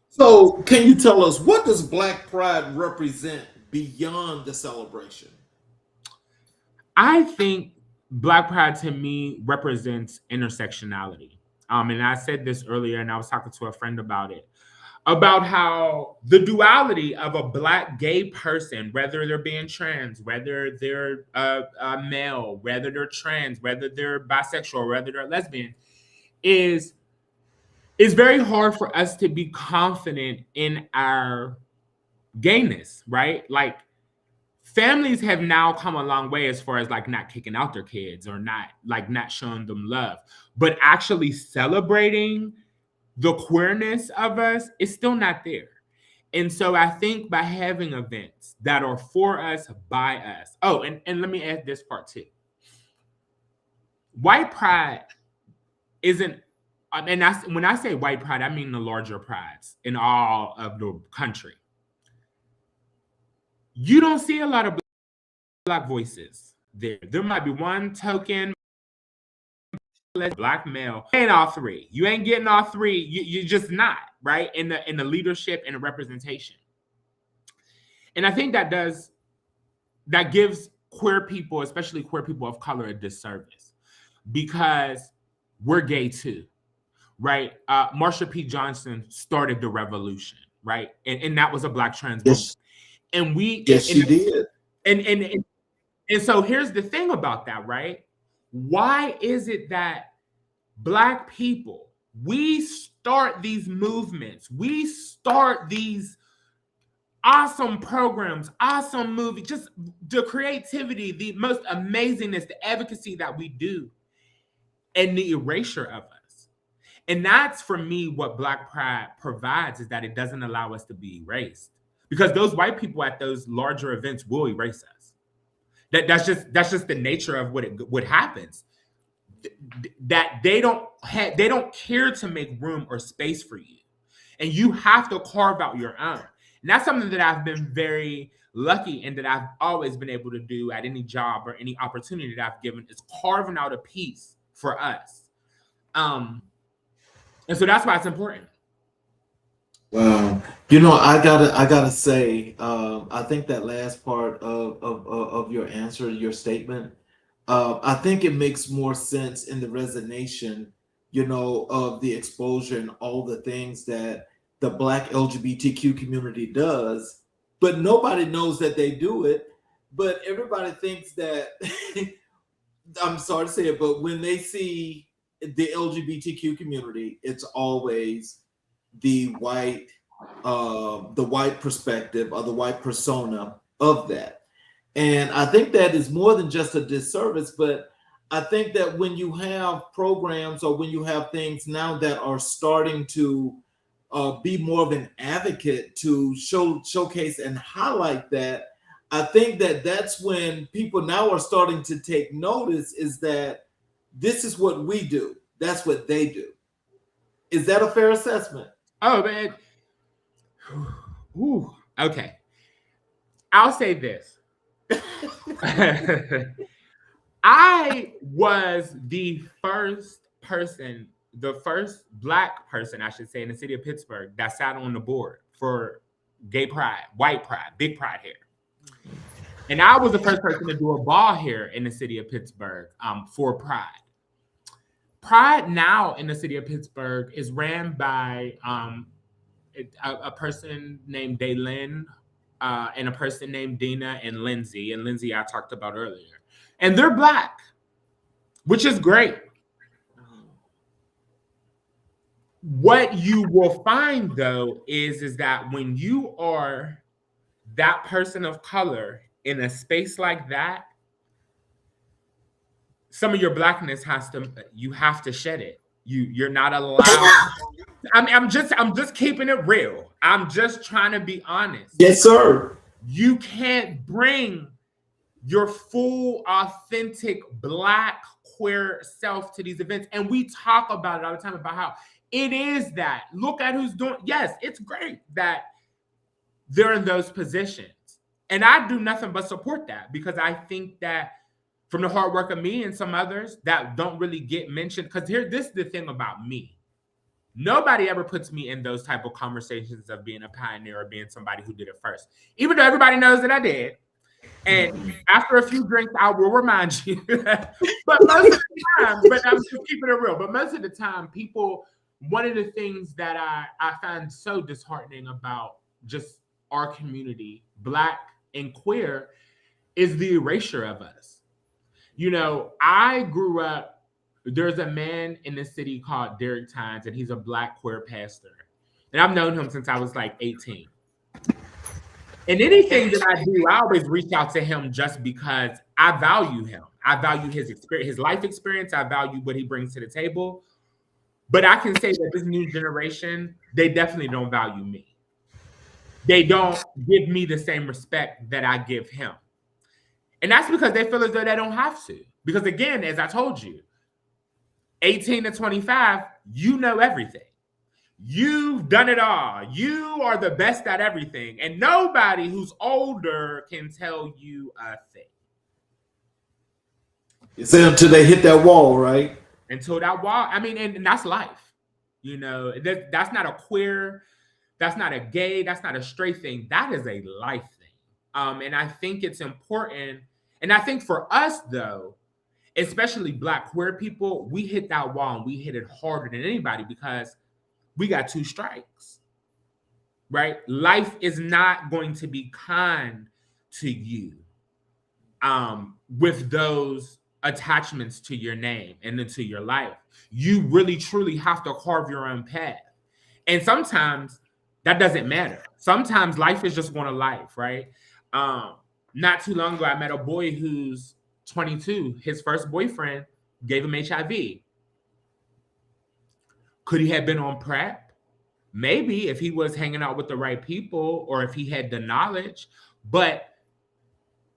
So can you tell us, what does Black Pride represent beyond the celebration? I think Black Pride to me represents intersectionality. And I said this earlier, and I was talking to a friend about it, about how the duality of a Black gay person, whether they're being trans, whether they're a male, whether they're trans, whether they're bisexual, whether they're lesbian, is very hard for us to be confident in our gayness, right? Like families have now come a long way as far as like not kicking out their kids or not showing them love, but actually celebrating the queerness of us is still not there. And so I think by having events that are for us, by us. Oh, and let me add this part too. White pride isn't, and when I say white pride, I mean the larger prides in all of the country. You don't see a lot of Black voices there. There might be one token Black male. You ain't all three. You ain't getting all three. You're just not, right? In the leadership and the representation. And I think that gives queer people, especially queer people of color, a disservice because we're gay too, right? Marsha P. Johnson started the revolution, right? And that was a Black trans woman. Yes. And we she did. And so here's the thing about that, right? Why is it that Black people, we start these movements, we start these awesome programs, awesome movies, just the creativity, the most amazingness, the advocacy that we do, and the erasure of us. And that's, for me, what Black pride provides, is that it doesn't allow us to be erased. Because those white people at those larger events will erase us. That's just the nature of what happens. That they don't care to make room or space for you, and you have to carve out your own. And that's something that I've been very lucky and that I've always been able to do at any job or any opportunity that I've given, is carving out a piece for us. And so that's why it's important. Wow. You know, I gotta say, I think that last part of your answer, your statement, I think it makes more sense in the resonation, you know, of the exposure and all the things that the Black LGBTQ community does, but nobody knows that they do it. But everybody thinks that, I'm sorry to say it, but when they see the LGBTQ community, it's always the white perspective or the white persona of that. And I think that is more than just a disservice, but I think that when you have programs or when you have things now that are starting to be more of an advocate to showcase and highlight that, I think that that's when people now are starting to take notice, is that this is what we do. That's what they do. Is that a fair assessment? Oh, man. Ooh, okay. I'll say this. I was the first Black person, I should say, in the city of Pittsburgh that sat on the board for gay pride, white pride, big pride here. And I was the first person to do a ball here in the city of Pittsburgh for pride. Pride now in the city of Pittsburgh is ran by a person named Daylin and a person named Dina and Lindsay. And Lindsay I talked about earlier. And they're Black, which is great. What you will find, though, is that when you are that person of color in a space like that, some of your Blackness you have to shed it. You're not allowed. I'm just keeping it real. I'm just trying to be honest. Yes, sir. You can't bring your full, authentic Black queer self to these events. And we talk about it all the time about how it is that. Look at who's doing. Yes, it's great that they're in those positions. And I do nothing but support that, because I think that from the hard work of me and some others that don't really get mentioned, because this is the thing about me. Nobody ever puts me in those type of conversations of being a pioneer or being somebody who did it first, even though everybody knows that I did. And after a few drinks, I will remind you. But most of the time, but I'm just keeping it real. But most of the time, one of the things that I find so disheartening about just our community, Black and queer, is the erasure of us. You know, I grew up, there's a man in the city called Derek Tynes, and he's a Black queer pastor. And I've known him since I was like 18. And anything that I do, I always reach out to him just because I value him. I value his experience, his life experience. I value what he brings to the table. But I can say that this new generation, they definitely don't value me. They don't give me the same respect that I give him. And that's because they feel as though they don't have to. Because again, as I told you, 18 to 25, you know everything. You've done it all. You are the best at everything. And nobody who's older can tell you a thing. You say until they hit that wall, right? Until that wall. I mean, and that's life. You know, that's not a queer, that's not a gay, that's not a straight thing. That is a life thing. And I think it's important. And I think for us, though, especially Black queer people, we hit that wall and we hit it harder than anybody because we got 2 strikes, right? Life is not going to be kind to you with those attachments to your name and into your life. You really, truly have to carve your own path. And sometimes that doesn't matter. Sometimes life is just one of life, right? Not too long ago, I met a boy who's 22. His first boyfriend gave him HIV. Could he have been on PrEP? Maybe, if he was hanging out with the right people or if he had the knowledge. But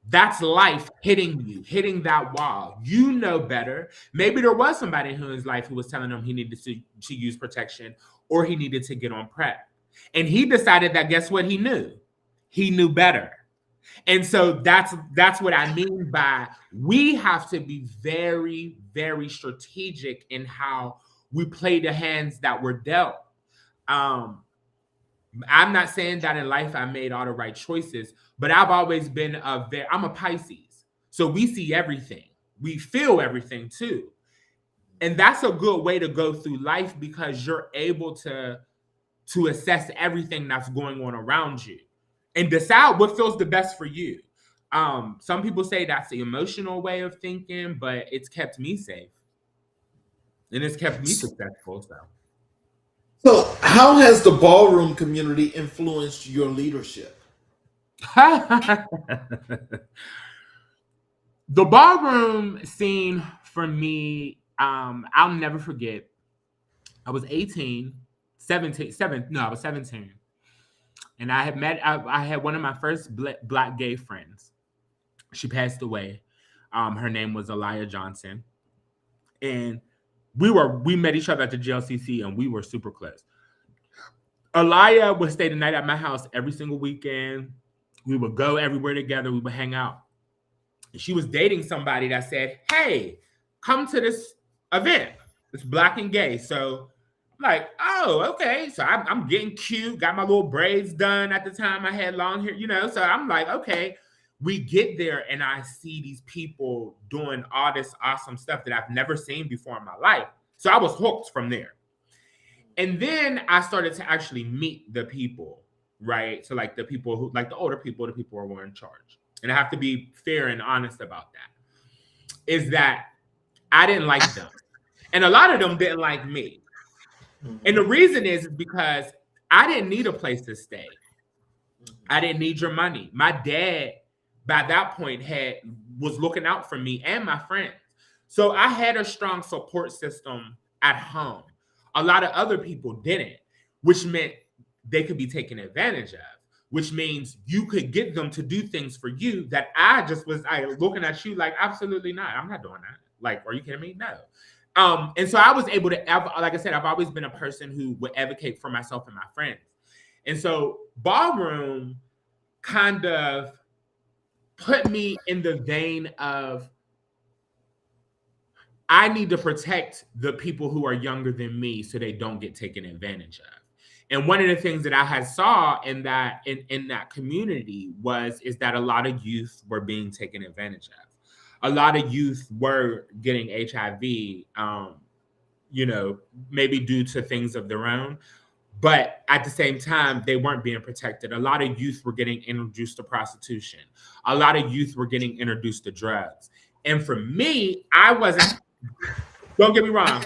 that's life hitting you, hitting that wall. You know better. Maybe there was somebody in his life who was telling him he needed to use protection or he needed to get on PrEP. And he decided that, guess what he knew? He knew better. And so that's what I mean by we have to be very, very strategic in how we play the hands that we're dealt. I'm not saying that in life I made all the right choices, but I've always been I'm a Pisces. So we see everything. We feel everything too. And that's a good way to go through life because you're able to assess everything that's going on around you and decide what feels the best for you. Some people say that's the emotional way of thinking, but it's kept me safe. And it's kept me successful. So, how has the ballroom community influenced your leadership? The ballroom scene for me, I'll never forget. I was 18, 17, I was 17. And I had one of my first Black gay friends. She passed away. Her name was Elia Johnson. And we met each other at the JLCC and we were super close. Elia would stay the night at my house every single weekend. We would go everywhere together. We would hang out. And she was dating somebody that said, hey, come to this event. It's Black and gay. So I'm like, oh, okay. So I'm getting cute. Got my little braids done at the time. I had long hair, So I'm like, okay. We get there and I see these people doing all this awesome stuff that I've never seen before in my life. So I was hooked from there. And then I started to actually meet the people, right? So like the people who, like the older people, the people who were in charge. And I have to be fair and honest about that. Is that I didn't like them. And a lot of them didn't like me. And the reason is because I didn't need a place to stay. I didn't need your money. My dad, by that point, was looking out for me and my friends. So I had a strong support system at home. A lot of other people didn't, which meant they could be taken advantage of, which means you could get them to do things for you that I looking at you like, absolutely not. I'm not doing that. Like, are you kidding me? No. And so I was able to, like I said, I've always been a person who would advocate for myself and my friends. And so ballroom kind of put me in the vein of, I need to protect the people who are younger than me so they don't get taken advantage of. And one of the things that I had saw in that community is that a lot of youth were being taken advantage of. A lot of youth were getting HIV, maybe due to things of their own. But at the same time, they weren't being protected. A lot of youth were getting introduced to prostitution. A lot of youth were getting introduced to drugs. And for me, I wasn't, don't get me wrong,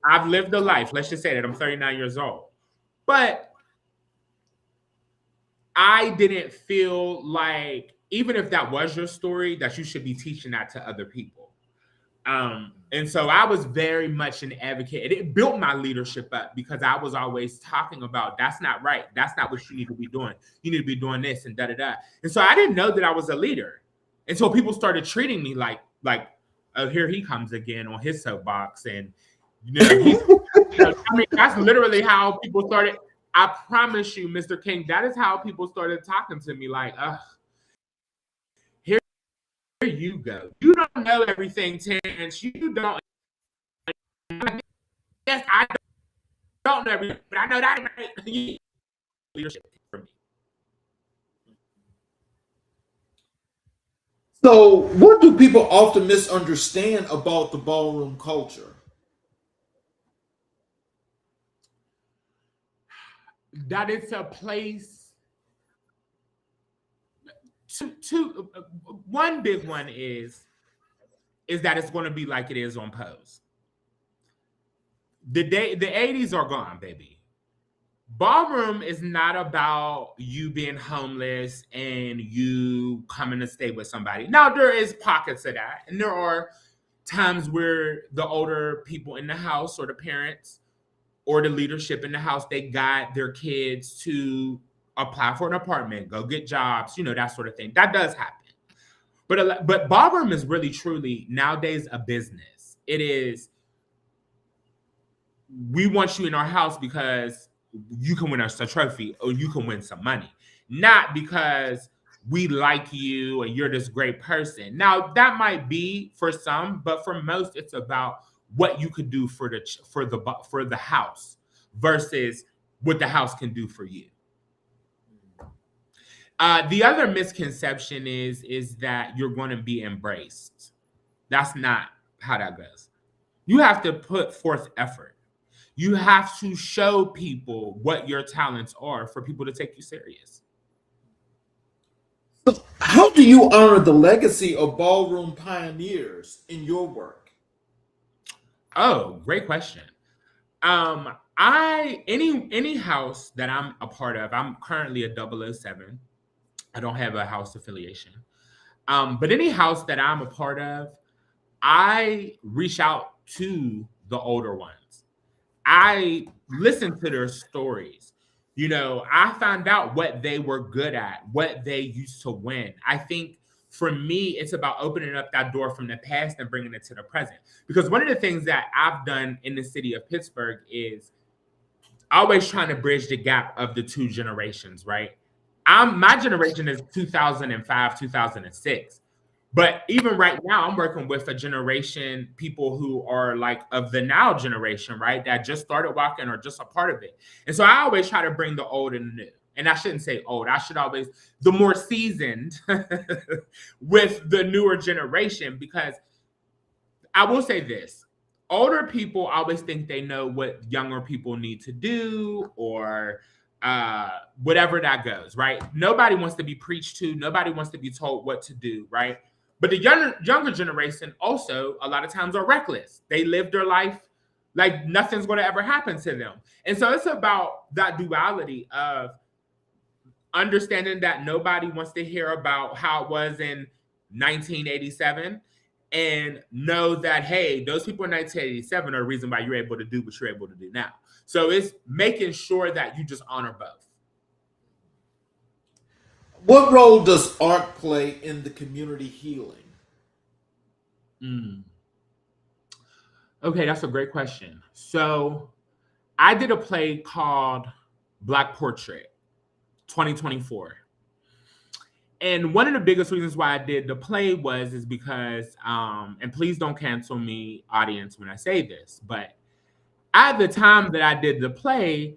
I've lived a life. Let's just say that I'm 39 years old. But I didn't feel like, even if that was your story, that you should be teaching that to other people. And so I was very much an advocate. It built my leadership up because I was always talking about that's not right. That's not what you need to be doing. You need to be doing this and da da da. And so I didn't know that I was a leader until people started treating me like, oh, here he comes again on his soapbox, and he's. I mean, that's literally how people started. I promise you, Mr. King, that is how people started talking to me. Like, here you go. You don't know everything, Terrance. You don't. Yes, I don't know everything, but I know that leadership for me. So, what do people often misunderstand about the ballroom culture? That it's a place. One big one is that it's going to be like it is on Pose. The 80s are gone, baby. Ballroom is not about you being homeless and you coming to stay with somebody. Now, there is pockets of that, and there are times where the older people in the house or the parents or the leadership in the house, they guide their kids to apply for an apartment, go get jobs, that sort of thing. That does happen. But ballroom is really, truly, nowadays, a business. It is, we want you in our house because you can win us a trophy or you can win some money. Not because we like you and you're this great person. Now, that might be for some, but for most, it's about what you could do for the house versus what the house can do for you. The other misconception is that you're going to be embraced. That's not how that goes. You have to put forth effort. You have to show people what your talents are for people to take you serious. So how do you honor the legacy of ballroom pioneers in your work? Oh, great question. Any house that I'm a part of, I'm currently a 007. I don't have a house affiliation. But any house that I'm a part of, I reach out to the older ones. I listen to their stories. I found out what they were good at, what they used to win. I think for me, it's about opening up that door from the past and bringing it to the present. Because one of the things that I've done in the city of Pittsburgh is always trying to bridge the gap of the two generations, right? My generation is 2005, 2006. But even right now, I'm working with a generation, people who are like of the now generation, right? That just started walking or just a part of it. And so I always try to bring the old and the new. And I shouldn't say old. I should always, the more seasoned with the newer generation, because I will say this. Older people always think they know what younger people need to do or whatever that goes, right? Nobody wants to be preached to. Nobody wants to be told what to do, right? But the younger generation also a lot of times are reckless. They live their life like nothing's going to ever happen to them. And so it's about that duality of understanding that nobody wants to hear about how it was in 1987 and know that, hey, those people in 1987 are the reason why you're able to do what you're able to do now. So it's making sure that you just honor both. What role does art play in the community healing? Okay, that's a great question. So I did a play called Black Portrait 2024. And one of the biggest reasons why I did the play is because, and please don't cancel me, audience, when I say this, but at the time that I did the play,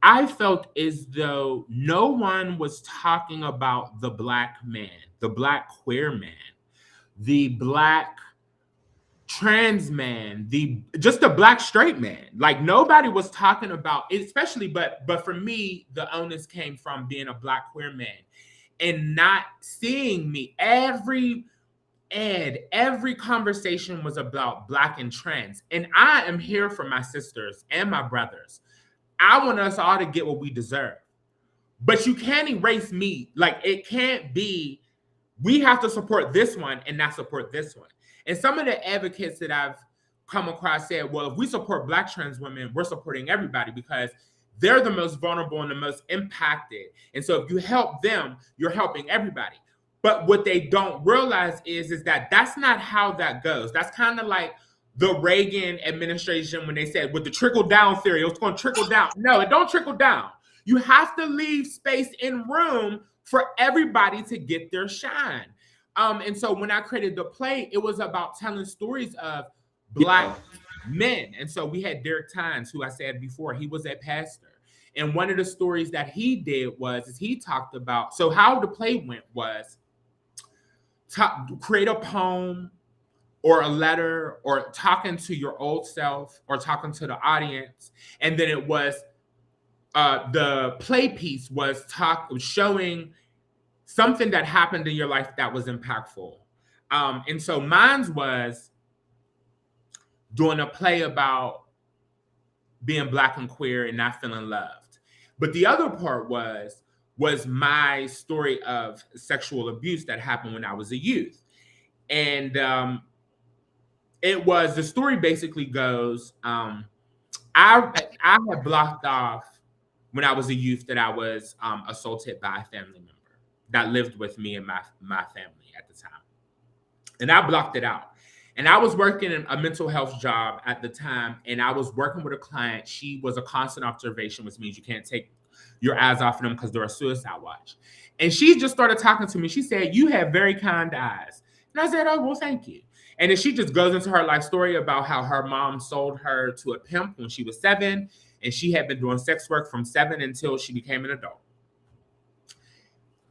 I felt as though no one was talking about the Black man, the Black queer man, the Black trans man, just the Black straight man. Like nobody was talking about, especially, but for me, the onus came from being a Black queer man and not seeing me. Every conversation was about Black and trans. And I am here for my sisters and my brothers. I want us all to get what we deserve. But you can't erase me. Like it can't be, we have to support this one and not support this one. And some of the advocates that I've come across said, well, if we support Black trans women, we're supporting everybody because they're the most vulnerable and the most impacted. And so if you help them, you're helping everybody. But what they don't realize is that that's not how that goes. That's kind of like the Reagan administration when they said with the trickle down theory, it's going to trickle down. No, it don't trickle down. You have to leave space and room for everybody to get their shine. And so when I created the play, it was about telling stories of Black men. And so we had Derek Tynes, who I said before, he was a pastor. And one of the stories that he did is he talked about, so how the play went was create a poem or a letter or talking to your old self or talking to the audience. And then it was the play piece was showing something that happened in your life that was impactful. And so mine was doing a play about being Black and queer and not feeling loved. But the other part was my story of sexual abuse that happened when I was a youth. And the story basically goes, I had blocked off when I was a youth that I was assaulted by a family member that lived with me and my family at the time. And I blocked it out. And I was working in a mental health job at the time, and I was working with a client. She was a constant observation, which means you can't take your eyes off of them because they're a suicide watch. And she just started talking to me. She said, "You have very kind eyes." And I said, "Oh, well, thank you." And then she just goes into her life story about how her mom sold her to a pimp when she was 7, and she had been doing sex work from 7 until she became an adult.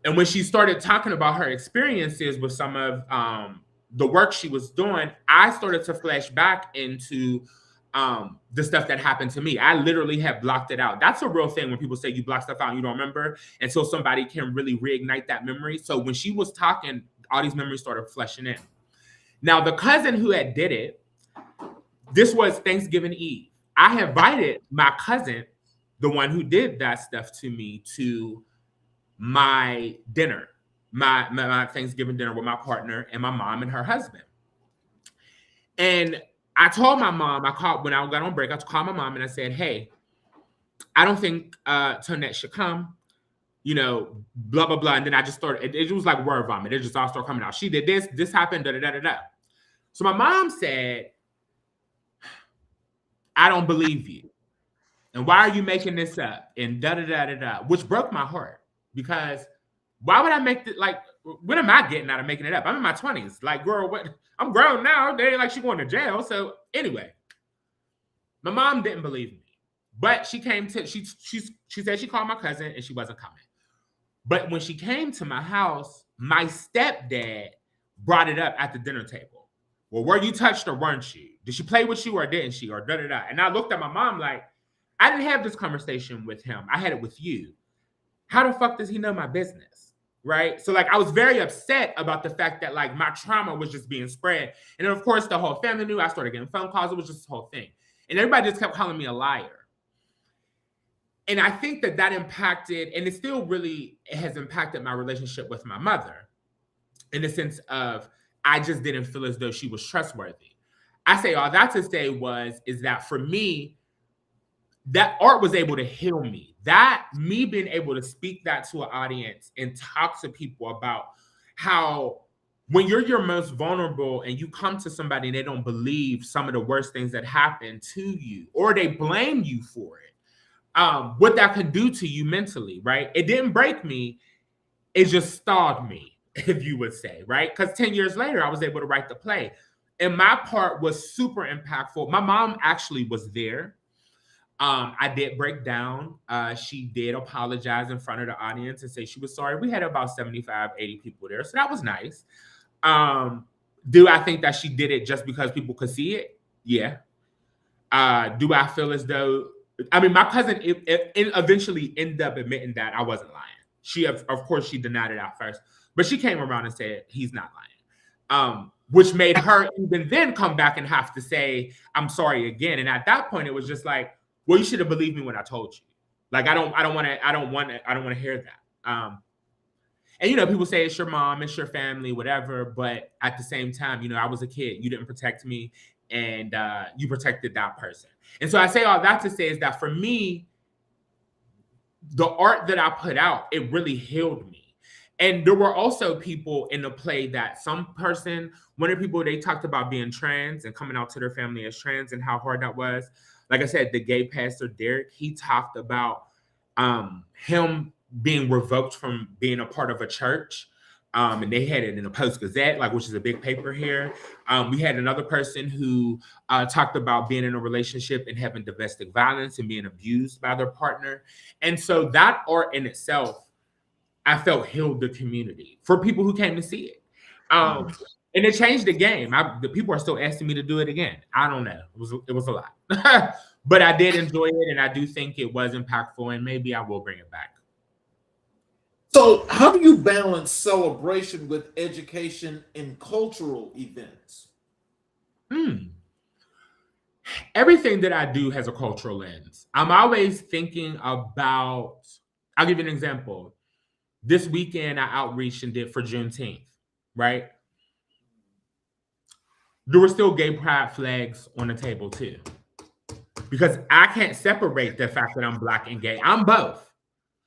And when she started talking about her experiences with some of the work she was doing, I started to flash back into the stuff that happened to me. I literally have blocked it out. That's a real thing when people say you block stuff out and you don't remember until somebody can really reignite that memory. So when she was talking, all these memories started fleshing in. Now, the cousin who had did it, this was Thanksgiving Eve. I invited my cousin, the one who did that stuff to me, to my dinner. My Thanksgiving dinner with my partner and my mom and her husband. And I told my mom, when I got on break, I called my mom and I said, "Hey, I don't think Tonette should come, blah, blah, blah." And then I just started, it was like word vomit. It just all started coming out. She did this happened, da, da, da, da, da. So my mom said, "I don't believe you. And why are you making this up?" And da, da, da, da, da, which broke my heart because why would I make it? Like, what am I getting out of making it up? I'm in my 20s. Like, girl, what? I'm grown now. They ain't like she going to jail. So anyway, my mom didn't believe me, but she came to. She said she called my cousin and she wasn't coming. But when she came to my house, my stepdad brought it up at the dinner table. Well, were you touched or weren't you? Did she play with you or didn't she? Or da da da. And I looked at my mom like, I didn't have this conversation with him. I had it with you. How the fuck does he know my business? Right? So like, I was very upset about the fact that like my trauma was just being spread. And then of course the whole family knew. I started getting phone calls. It was just the whole thing. And everybody just kept calling me a liar. And I think that impacted, and it has impacted my relationship with my mother in the sense of, I just didn't feel as though she was trustworthy. I say all that to say is that for me, that art was able to heal me. That me being able to speak that to an audience and talk to people about how when you're your most vulnerable and you come to somebody and they don't believe some of the worst things that happen to you, or they blame you for it, what that can do to you mentally, right? It didn't break me. It just stalled me, if you would say, right? Because 10 years later, I was able to write the play. And my part was super impactful. My mom actually was there. I did break down. She did apologize in front of the audience and say she was sorry. We had about 75, 80 people there. So that was nice. Do I think that she did it just because people could see it? Yeah. Do I feel as though, my cousin eventually ended up admitting that I wasn't lying. She, of course, she denied it at first, but she came around and said, he's not lying. Which made her even then come back and have to say, I'm sorry again. And at that point, it was just like, well, you should have believed me when I told you. Like, I don't want to hear that. And, you know, people say it's your mom, it's your family, whatever. But at the same time, you know, I was a kid. You didn't protect me, and you protected that person. And so I say all that to say is that for me, the art that I put out, it really healed me. And there were also people in the play that one of the people, they talked about being trans and coming out to their family as trans and how hard that was. Like I said, the gay pastor, Derek, he talked about him being revoked from being a part of a church. And they had it in the Post-Gazette, like, which is a big paper here. We had another person who talked about being in a relationship and having domestic violence and being abused by their partner. And so that art in itself, I felt healed the community for people who came to see it. And it changed the game. The people are still asking me to do it again. I don't know. It was a lot. But I did enjoy it, and I do think it was impactful, and maybe I will bring it back. So how do you balance celebration with education and cultural events? Everything that I do has a cultural lens. I'm always thinking about, I'll give you an example. This weekend, I outreached and did for Juneteenth, right? There were still gay pride flags on the table too. Because I can't separate the fact that I'm Black and gay. I'm both.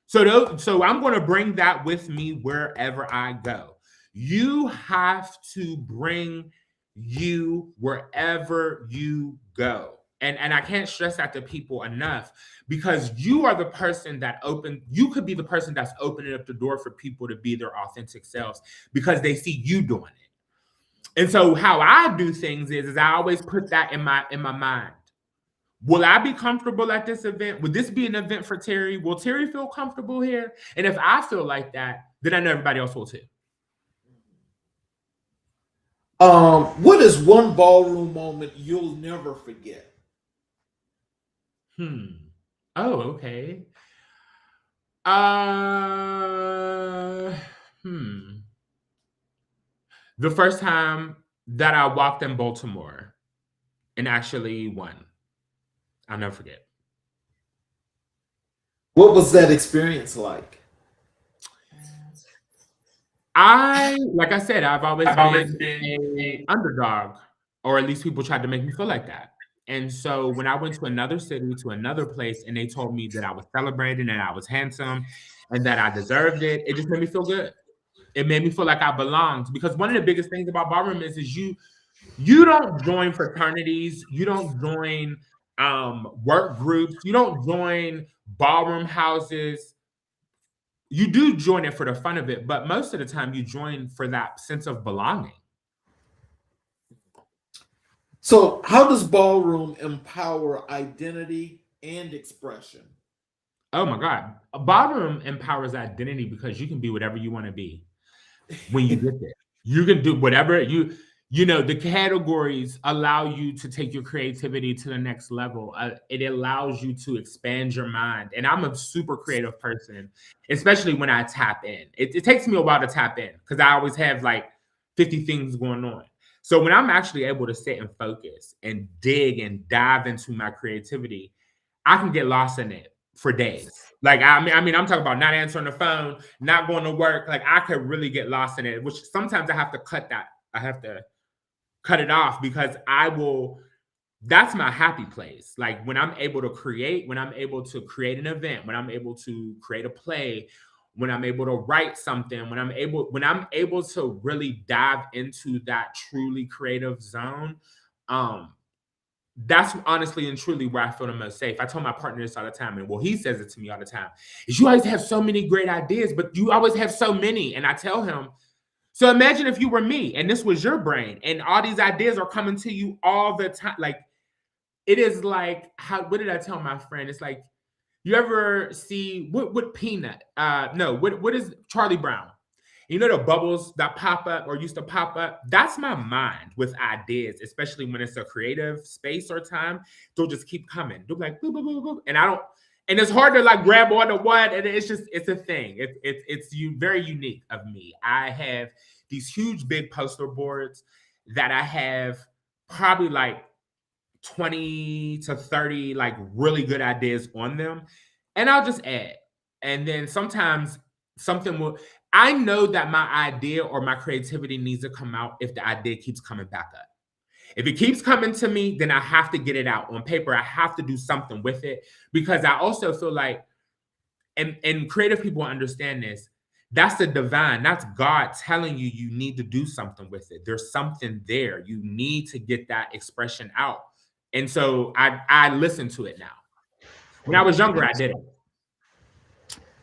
So I'm going to bring that with me wherever I go. You have to bring you wherever you go. And I can't stress that to people enough, because you are the person you could be the person that's opening up the door for people to be their authentic selves because they see you doing it. And so how I do things is I always put that in my mind. Will I be comfortable at this event? Would this be an event for Terry? Will Terry feel comfortable here? And if I feel like that, then I know everybody else will too. What is one ballroom moment you'll never forget? Oh, okay. The first time that I walked in Baltimore and actually won. I'll never forget. What was that experience like? Like I said, I've always been an underdog, or at least people tried to make me feel like that. And so when I went to another city, to another place, and they told me that I was celebrated and I was handsome and that I deserved it, it just made me feel good. It made me feel like I belonged, because one of the biggest things about ballroom is you don't join fraternities, you don't join work groups, you don't join ballroom houses. You do join it for the fun of it, but most of the time you join for that sense of belonging. So how does ballroom empower identity and expression? Oh my God. A ballroom empowers identity because you can be whatever you want to be when you get there. You can do whatever you know, the categories allow you to take your creativity to the next level. It allows you to expand your mind. And I'm a super creative person, especially when I tap in. It takes me a while to tap in because I always have like 50 things going on. So when I'm actually able to sit and focus and dig and dive into my creativity, I can get lost in it for days. Like, I mean, I'm talking about not answering the phone, not going to work. Like, I could really get lost in it, which sometimes I have to cut that. I have to cut it off because that's my happy place. Like when I'm able to create an event, when I'm able to create a play, when I'm able to write something, when I'm able to really dive into that truly creative zone, that's honestly and truly where I feel the most safe. I tell my partner this all the time, and well, he says it to me all the time, is you always have so many great ideas, but you always have so many. And I tell him, so imagine if you were me and this was your brain and all these ideas are coming to you all the time. Like, it is like, what did I tell my friend? It's like, you ever see, what Peanut? What is Charlie Brown? You know the bubbles that pop up or used to pop up? That's my mind with ideas, especially when it's a creative space or time. They'll just keep coming. They'll be like, boop, boop, boop, boop. And it's hard to like grab onto one. And it's a thing. It's very unique of me. I have these huge, big poster boards that I have probably like 20 to 30 like really good ideas on them. And I'll just add. And then sometimes something will, I know that my idea or my creativity needs to come out if the idea keeps coming back up. If it keeps coming to me, then I have to get it out on paper. I have to do something with it, because I also feel like, and creative people understand this, that's the divine. That's God telling you you need to do something with it. There's something there. You need to get that expression out. And so I listen to it now. When I was younger, I didn't.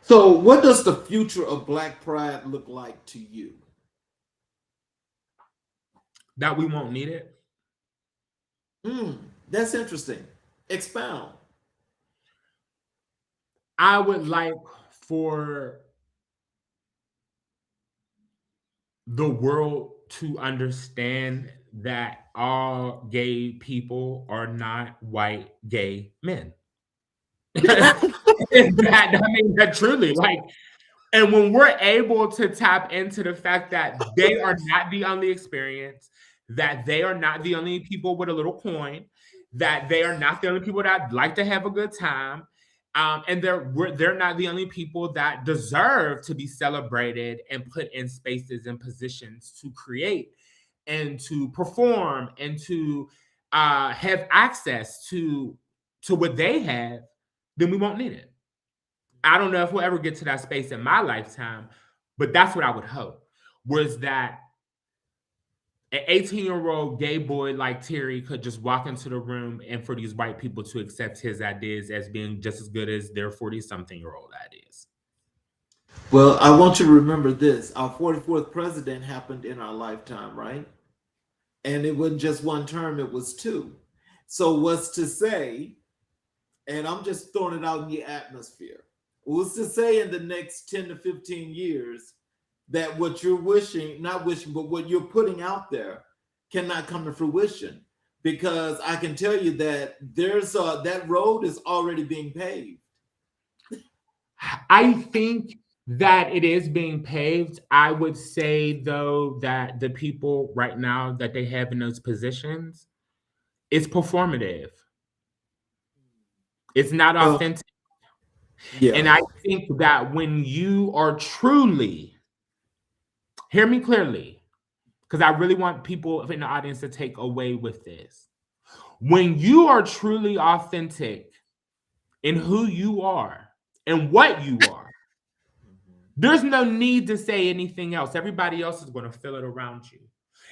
So what does the future of Black Pride look like to you? That we won't need it. That's interesting. Expound. I would like for the world to understand that all gay people are not white gay men. That truly, like, and when we're able to tap into the fact that they are not the only experience, that they are not the only people with a little coin, that they are not the only people that like to have a good time, and they're not the only people that deserve to be celebrated and put in spaces and positions to create and to perform and to have access to what they have, then we won't need it. I don't know if we'll ever get to that space in my lifetime, but that's what I would hope, was that an 18-year-old gay boy like Terry could just walk into the room and for these white people to accept his ideas as being just as good as their 40-something-year-old ideas. Well, I want you to remember this. Our 44th president happened in our lifetime, right? And it wasn't just one term, it was two. So what's to say, and I'm just throwing it out in the atmosphere, what's to say in the next 10 to 15 years that what you're wishing, not wishing, but what you're putting out there cannot come to fruition? Because I can tell you that there's that road is already being paved. I think that it is being paved. I would say, though, that the people right now that they have in those positions, it's performative. It's not authentic. Yeah. And I think that when you are truly, hear me clearly, because I really want people in the audience to take away with this. When you are truly authentic in who you are and what you are, there's no need to say anything else. Everybody else is going to feel it around you.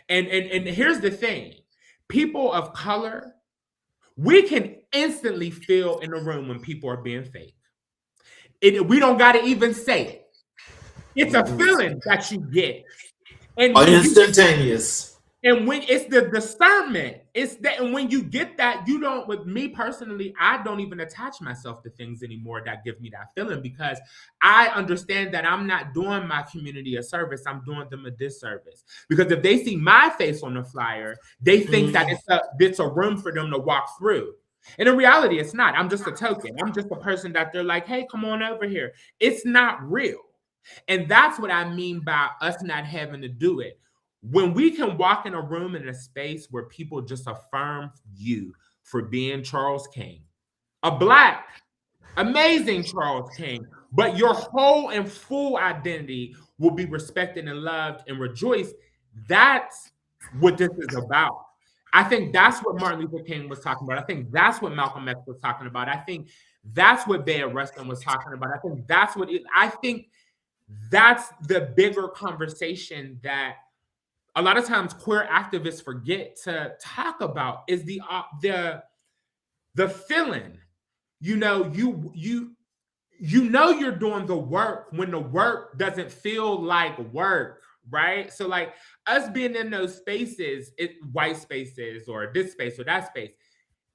And here's the thing. People of color, we can instantly feel in the room when people are being fake. We don't got to even say it. It's a feeling that you get. And instantaneous. And when it's the discernment, it's that, and when you get that, you don't, with me personally, I don't even attach myself to things anymore that give me that feeling, because I understand that I'm not doing my community a service, I'm doing them a disservice. Because if they see my face on the flyer, they think that it's a room for them to walk through. And in reality, it's not. I'm just a token. I'm just a person that they're like, hey, come on over here. It's not real. And that's what I mean by us not having to do it. When we can walk in a room, in a space where people just affirm you for being Charles King, a Black, amazing Charles King, but your whole and full identity will be respected and loved and rejoiced. That's what this is about. I think that's what Martin Luther King was talking about. I think that's what Malcolm X was talking about. I think that's what Bayard Rustin was talking about. I think that's the bigger conversation that a lot of times queer activists forget to talk about, is the feeling. You know you're doing the work when the work doesn't feel like work, right? So like us being in those spaces, white spaces or this space or that space,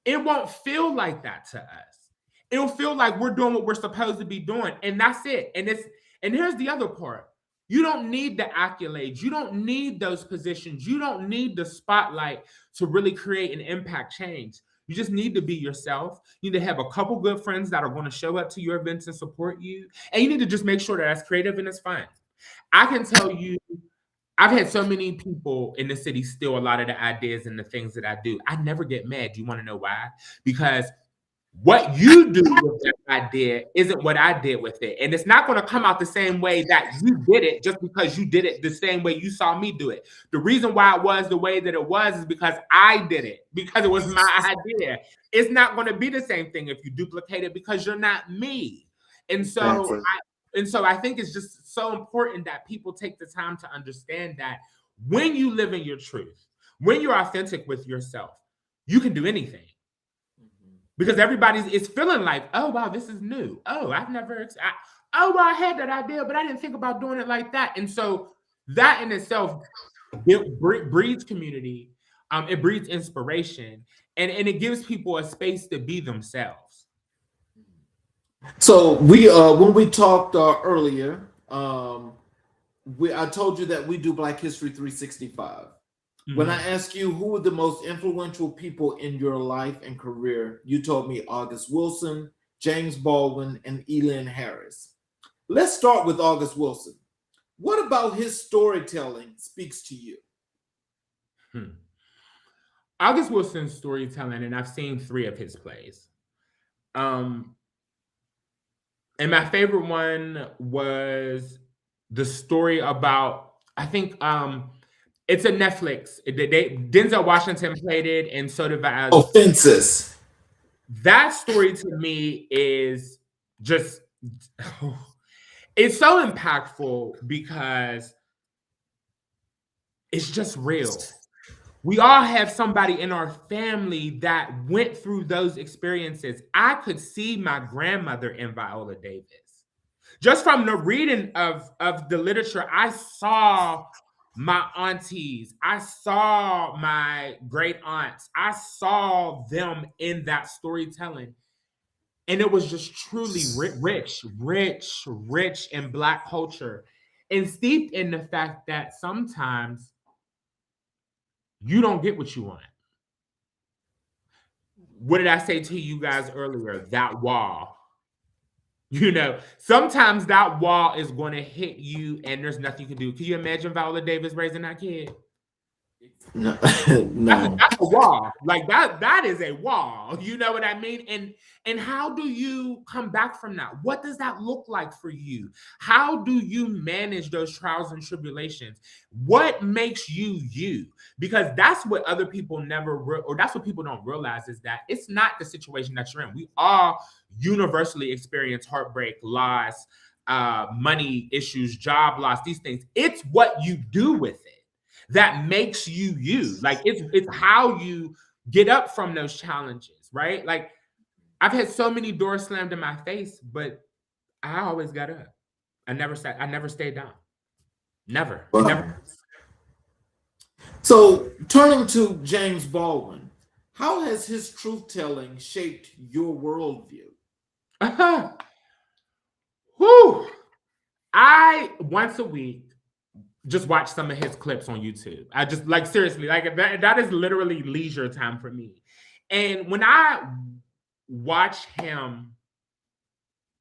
it won't feel like that to us. It'll feel like we're doing what we're supposed to be doing, and that's it. And here's the other part. You don't need the accolades. You don't need those positions. You don't need the spotlight to really create and impact change. You just need to be yourself. You need to have a couple good friends that are going to show up to your events and support you. And you need to just make sure that that's creative and it's fun. I can tell you, I've had so many people in the city steal a lot of the ideas and the things that I do. I never get mad. You want to know why? Because What you do with that idea isn't what I did with it. And it's not going to come out the same way that you did it just because you did it the same way you saw me do it. The reason why it was the way that it was is because I did it, because it was my idea. It's not going to be the same thing if you duplicate it because you're not me. And so I think it's just so important that people take the time to understand that when you live in your truth, when you're authentic with yourself, you can do anything. Because is feeling like, oh, wow, this is new. Oh, I've never, well, I had that idea, but I didn't think about doing it like that. And so that in itself breeds community. It breeds inspiration, and it gives people a space to be themselves. So we, when we talked earlier, I told you that we do Black History 365. When I asked you who were the most influential people in your life and career, you told me August Wilson, James Baldwin, and Elin Harris. Let's start with August Wilson. What about his storytelling speaks to you? August Wilson's storytelling, and I've seen 3 of his plays. And my favorite one was the story about, I think, it's a Netflix. Denzel Washington played it, and so did Offenses. That story to me is just, it's so impactful because it's just real. We all have somebody in our family that went through those experiences. I could see my grandmother in Viola Davis. Just from the reading of the literature, I saw my aunties, I saw my great aunts, I saw them in that storytelling. And it was just truly rich in Black culture, and steeped in the fact that sometimes you don't get what you want. What did I say to you guys earlier? That wall. Sometimes that wall is going to hit you and there's nothing you can do. Can you imagine Viola Davis raising that kid? No. That's a wall. Like that is a wall. You know what I mean? And how do you come back from that? What does that look like for you? How do you manage those trials and tribulations? What makes you you? Because that's what other people or that's what people don't realize, is that it's not the situation that you're in. We all universally experience heartbreak, loss, money issues, job loss, these things. It's what you do with it that makes you you. Like it's how you get up from those challenges, right? Like I've had so many doors slammed in my face, but I always got up. I never stayed down. Never. Wow. Never. So turning to James Baldwin, how has his truth-telling shaped your worldview? Whew. I once a week just watch some of his clips on YouTube. I just seriously, that is literally leisure time for me. And when I watch him,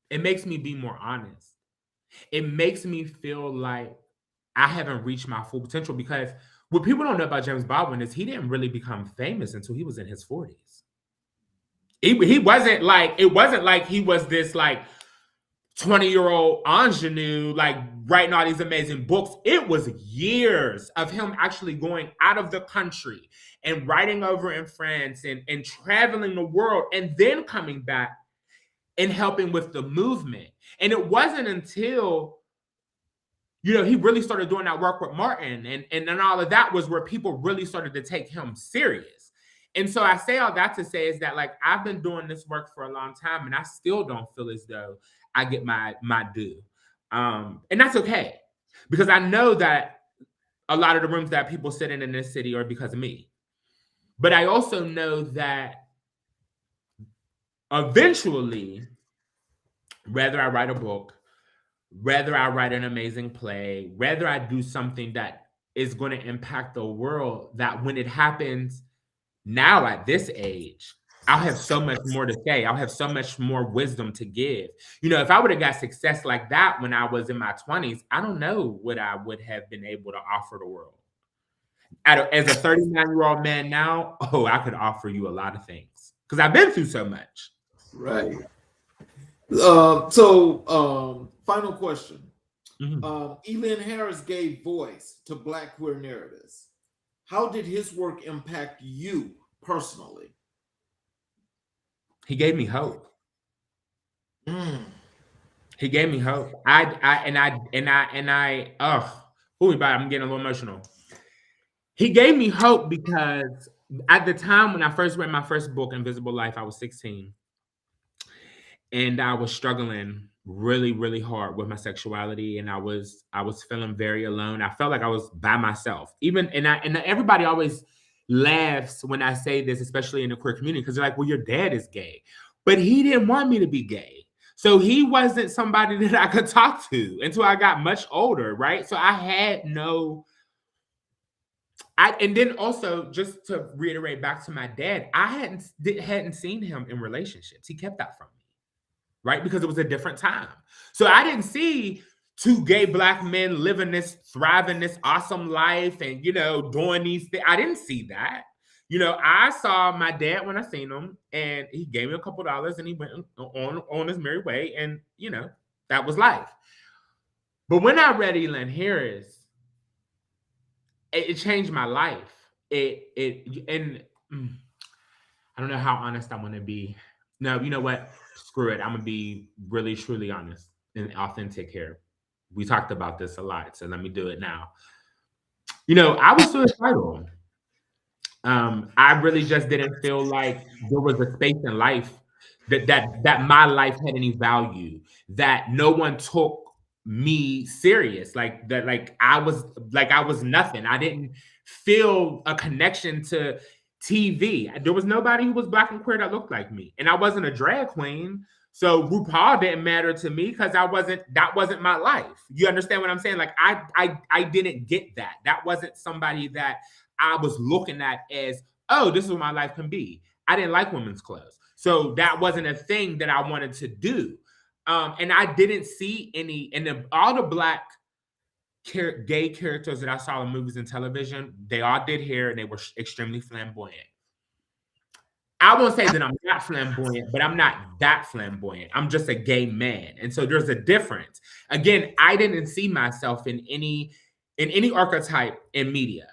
it makes me be more honest. It makes me feel like I haven't reached my full potential, because what people don't know about James Baldwin is he didn't really become famous until he was in his 40s. He wasn't like, it wasn't like he was this 20-year-old ingenue, writing all these amazing books. It was years of him actually going out of the country and writing over in France and traveling the world, and then coming back and helping with the movement. And it wasn't until, he really started doing that work with Martin and all of that was where people really started to take him serious. And so I say all that to say is that I've been doing this work for a long time, and I still don't feel as though I get my due. And that's okay, because I know that a lot of the rooms that people sit in this city are because of me. But I also know that eventually, whether I write a book, whether I write an amazing play, whether I do something that is going to impact the world, that when it happens now at this age, I'll have so much more to say. I'll have so much more wisdom to give. If I would have got success like that when I was in my 20s, I don't know what I would have been able to offer the world. As a 39-year-old man now, I could offer you a lot of things because I've been through so much. Right. Final question. Mhm. Elin Harris gave voice to Black queer narratives. How did his work impact you personally? He gave me hope. Mm. He gave me hope. I'm getting a little emotional. He gave me hope because at the time when I first read my first book, Invisible Life, I was 16. And I was struggling really, really hard with my sexuality. And I was feeling very alone. I felt like I was by myself. And everybody always laughs when I say this, especially in the queer community, because they're like, well, your dad is gay. But he didn't want me to be gay. So he wasn't somebody that I could talk to until I got much older, right? So I had no. And then also just to reiterate back to my dad, I hadn't seen him in relationships. He kept that from me, right? Because it was a different time. So I didn't see two gay Black men living this, thriving this awesome life and, doing these things. I didn't see that. I saw my dad when I seen him and he gave me a couple dollars and he went on his merry way. And, that was life. But when I read Elin Harris, it changed my life. I don't know how honest I want to be. No, you know what? Screw it. I'm gonna be really, truly honest and authentic here. We talked about this a lot, so let me do it now. I was suicidal. I really just didn't feel like there was a space in life that my life had any value, that no one took me serious, like I was nothing. I didn't feel a connection to TV. There was nobody who was Black and queer that looked like me, and I wasn't a drag queen. So RuPaul didn't matter to me because that wasn't my life. You understand what I'm saying? Like I didn't get that. That wasn't somebody that I was looking at as, oh, this is what my life can be. I didn't like women's clothes. So that wasn't a thing that I wanted to do. And I didn't see any, all the Black gay characters that I saw in movies and television, they all did hair and they were extremely flamboyant. I won't say that I'm not flamboyant, but I'm not that flamboyant. I'm just a gay man. And so there's a difference. Again, I didn't see myself in any archetype in media.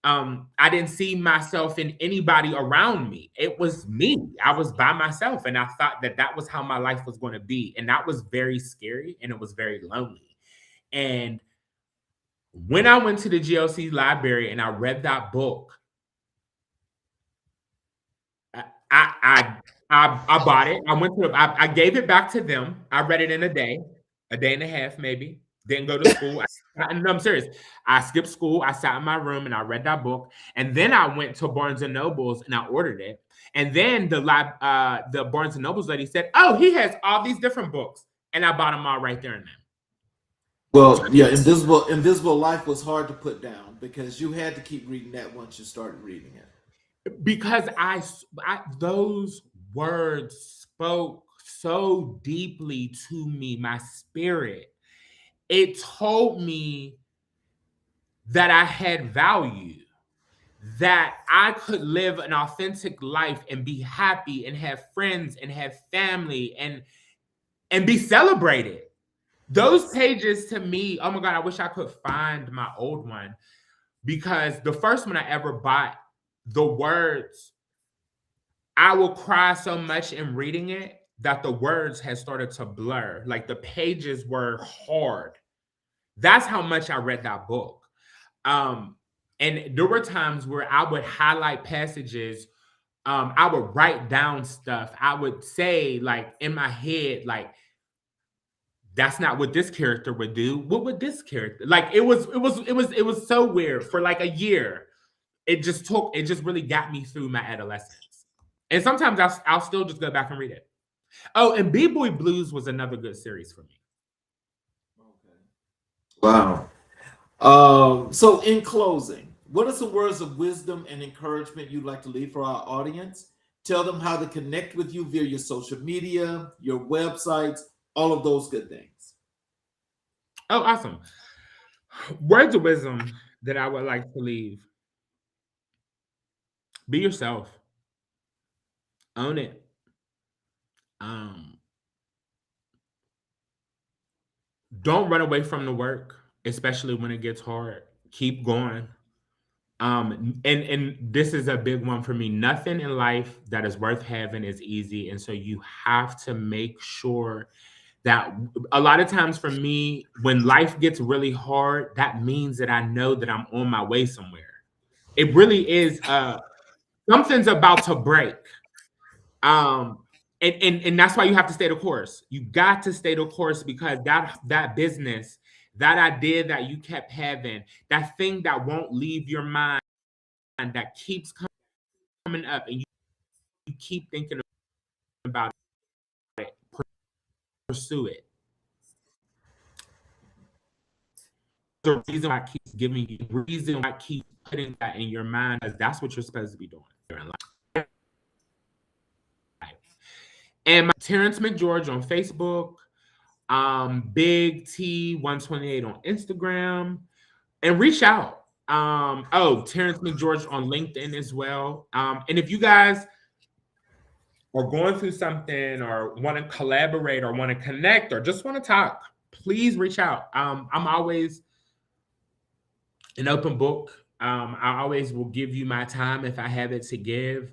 I didn't see myself in anybody around me. It was me. I was by myself. And I thought that was how my life was going to be. And that was very scary and it was very lonely. And when I went to the GLC library and I read that book, I bought it. I gave it back to them. I read it in a day and a half, maybe. Didn't go to school. No, I'm serious. I skipped school. I sat in my room and I read that book. And then I went to Barnes and Nobles and I ordered it. And then the Barnes and Nobles lady said, "Oh, he has all these different books," and I bought them all right there and then. Well, yeah, Invisible Life was hard to put down because you had to keep reading that once you started reading it. Because those words spoke so deeply to me, my spirit. It told me that I had value, that I could live an authentic life and be happy and have friends and have family and be celebrated. Those pages to me, oh my God, I wish I could find my old one, because the first one I ever bought, the words, I will cry so much in reading it that the words had started to blur. Like the pages were hard. That's how much I read that book. And there were times where I would highlight passages. I would write down stuff. I would say, like, in my head, like, that's not what this character would do. What would this character like? It was so weird. For like a year, it just really got me through my adolescence. And sometimes I'll still just go back and read it. Oh, and B-Boy Blues was another good series for me. Wow. So in closing, what are some words of wisdom and encouragement you'd like to leave for our audience? Tell them how to connect with you via your social media, your websites, all of those good things. Oh, awesome. Words of wisdom that I would like to leave. Be yourself. Own it. Don't run away from the work, especially when it gets hard. Keep going. And this is a big one for me. Nothing in life that is worth having is easy, and so you have to make sure that a lot of times for me, when life gets really hard, that means that I know that I'm on my way somewhere. It really is. Something's about to break. And that's why you have to stay the course. You got to stay the course, because that business, that idea that you kept having, that thing that won't leave your mind, that keeps coming up, and you keep thinking about it, pursue it. The reason why it keeps giving you, the reason why it keeps putting that in your mind, is that's what you're supposed to be doing in life. And Terrance McGeorge on Facebook, Big T128 on Instagram, and reach out. Terrance McGeorge on LinkedIn as well. And if you guys are going through something, or want to collaborate, or want to connect, or just want to talk, please reach out. I'm always an open book. I always will give you my time if I have it to give.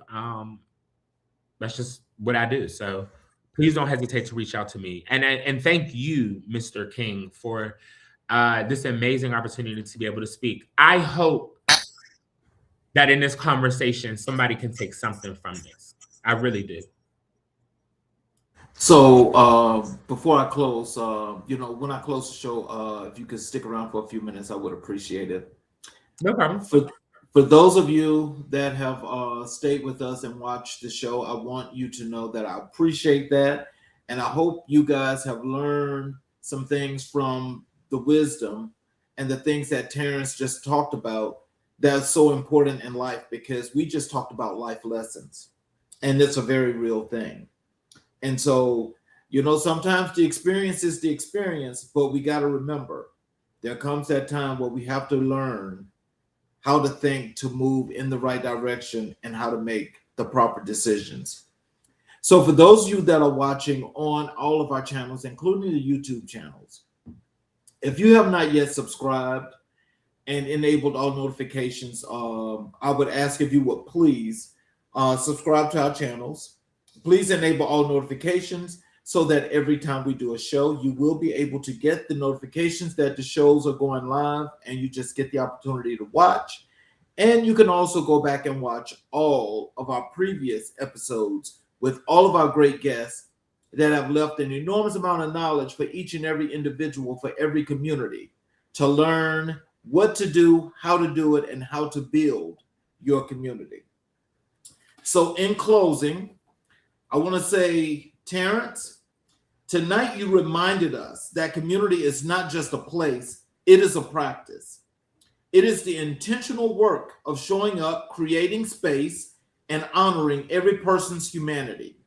That's just what I do. So please don't hesitate to reach out to me. And thank you, Mr. King, for this amazing opportunity to be able to speak. I hope that in this conversation, somebody can take something from this. I really do. So before I close, when I close the show, if you could stick around for a few minutes, I would appreciate it. No problem. For those of you that have stayed with us and watched the show, I want you to know that I appreciate that. And I hope you guys have learned some things from the wisdom and the things that Terrance just talked about that's so important in life, because we just talked about life lessons, and it's a very real thing. And so, sometimes the experience is the experience, but we got to remember there comes that time where we have to learn how to think to move in the right direction and how to make the proper decisions. So for those of you that are watching on all of our channels, including the YouTube channels, if you have not yet subscribed and enabled all notifications, I would ask if you would please subscribe to our channels. Please enable all notifications so that every time we do a show, you will be able to get the notifications that the shows are going live, and you just get the opportunity to watch. And you can also go back and watch all of our previous episodes with all of our great guests that have left an enormous amount of knowledge for each and every individual, for every community, to learn what to do, how to do it, and how to build your community. So in closing, I want to say, Terrance, tonight you reminded us that community is not just a place, it is a practice. It is the intentional work of showing up, creating space, and honoring every person's humanity.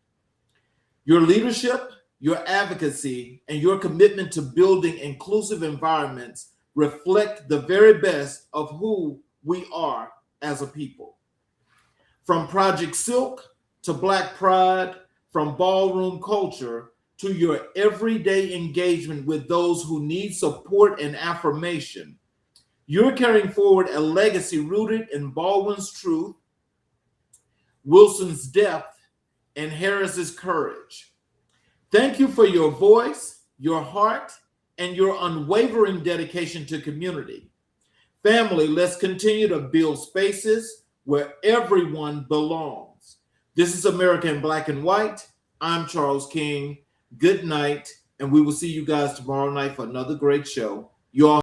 Your leadership, your advocacy, and your commitment to building inclusive environments reflect the very best of who we are as a people. From Project Silk to Black Pride, from ballroom culture to your everyday engagement with those who need support and affirmation, you're carrying forward a legacy rooted in Baldwin's truth, Wilson's depth, and Harris's courage. Thank you for your voice, your heart, and your unwavering dedication to community. Family, let's continue to build spaces where everyone belongs. This is America in Black and White. I'm Charles King. Good night, and we will see you guys tomorrow night for another great show. You all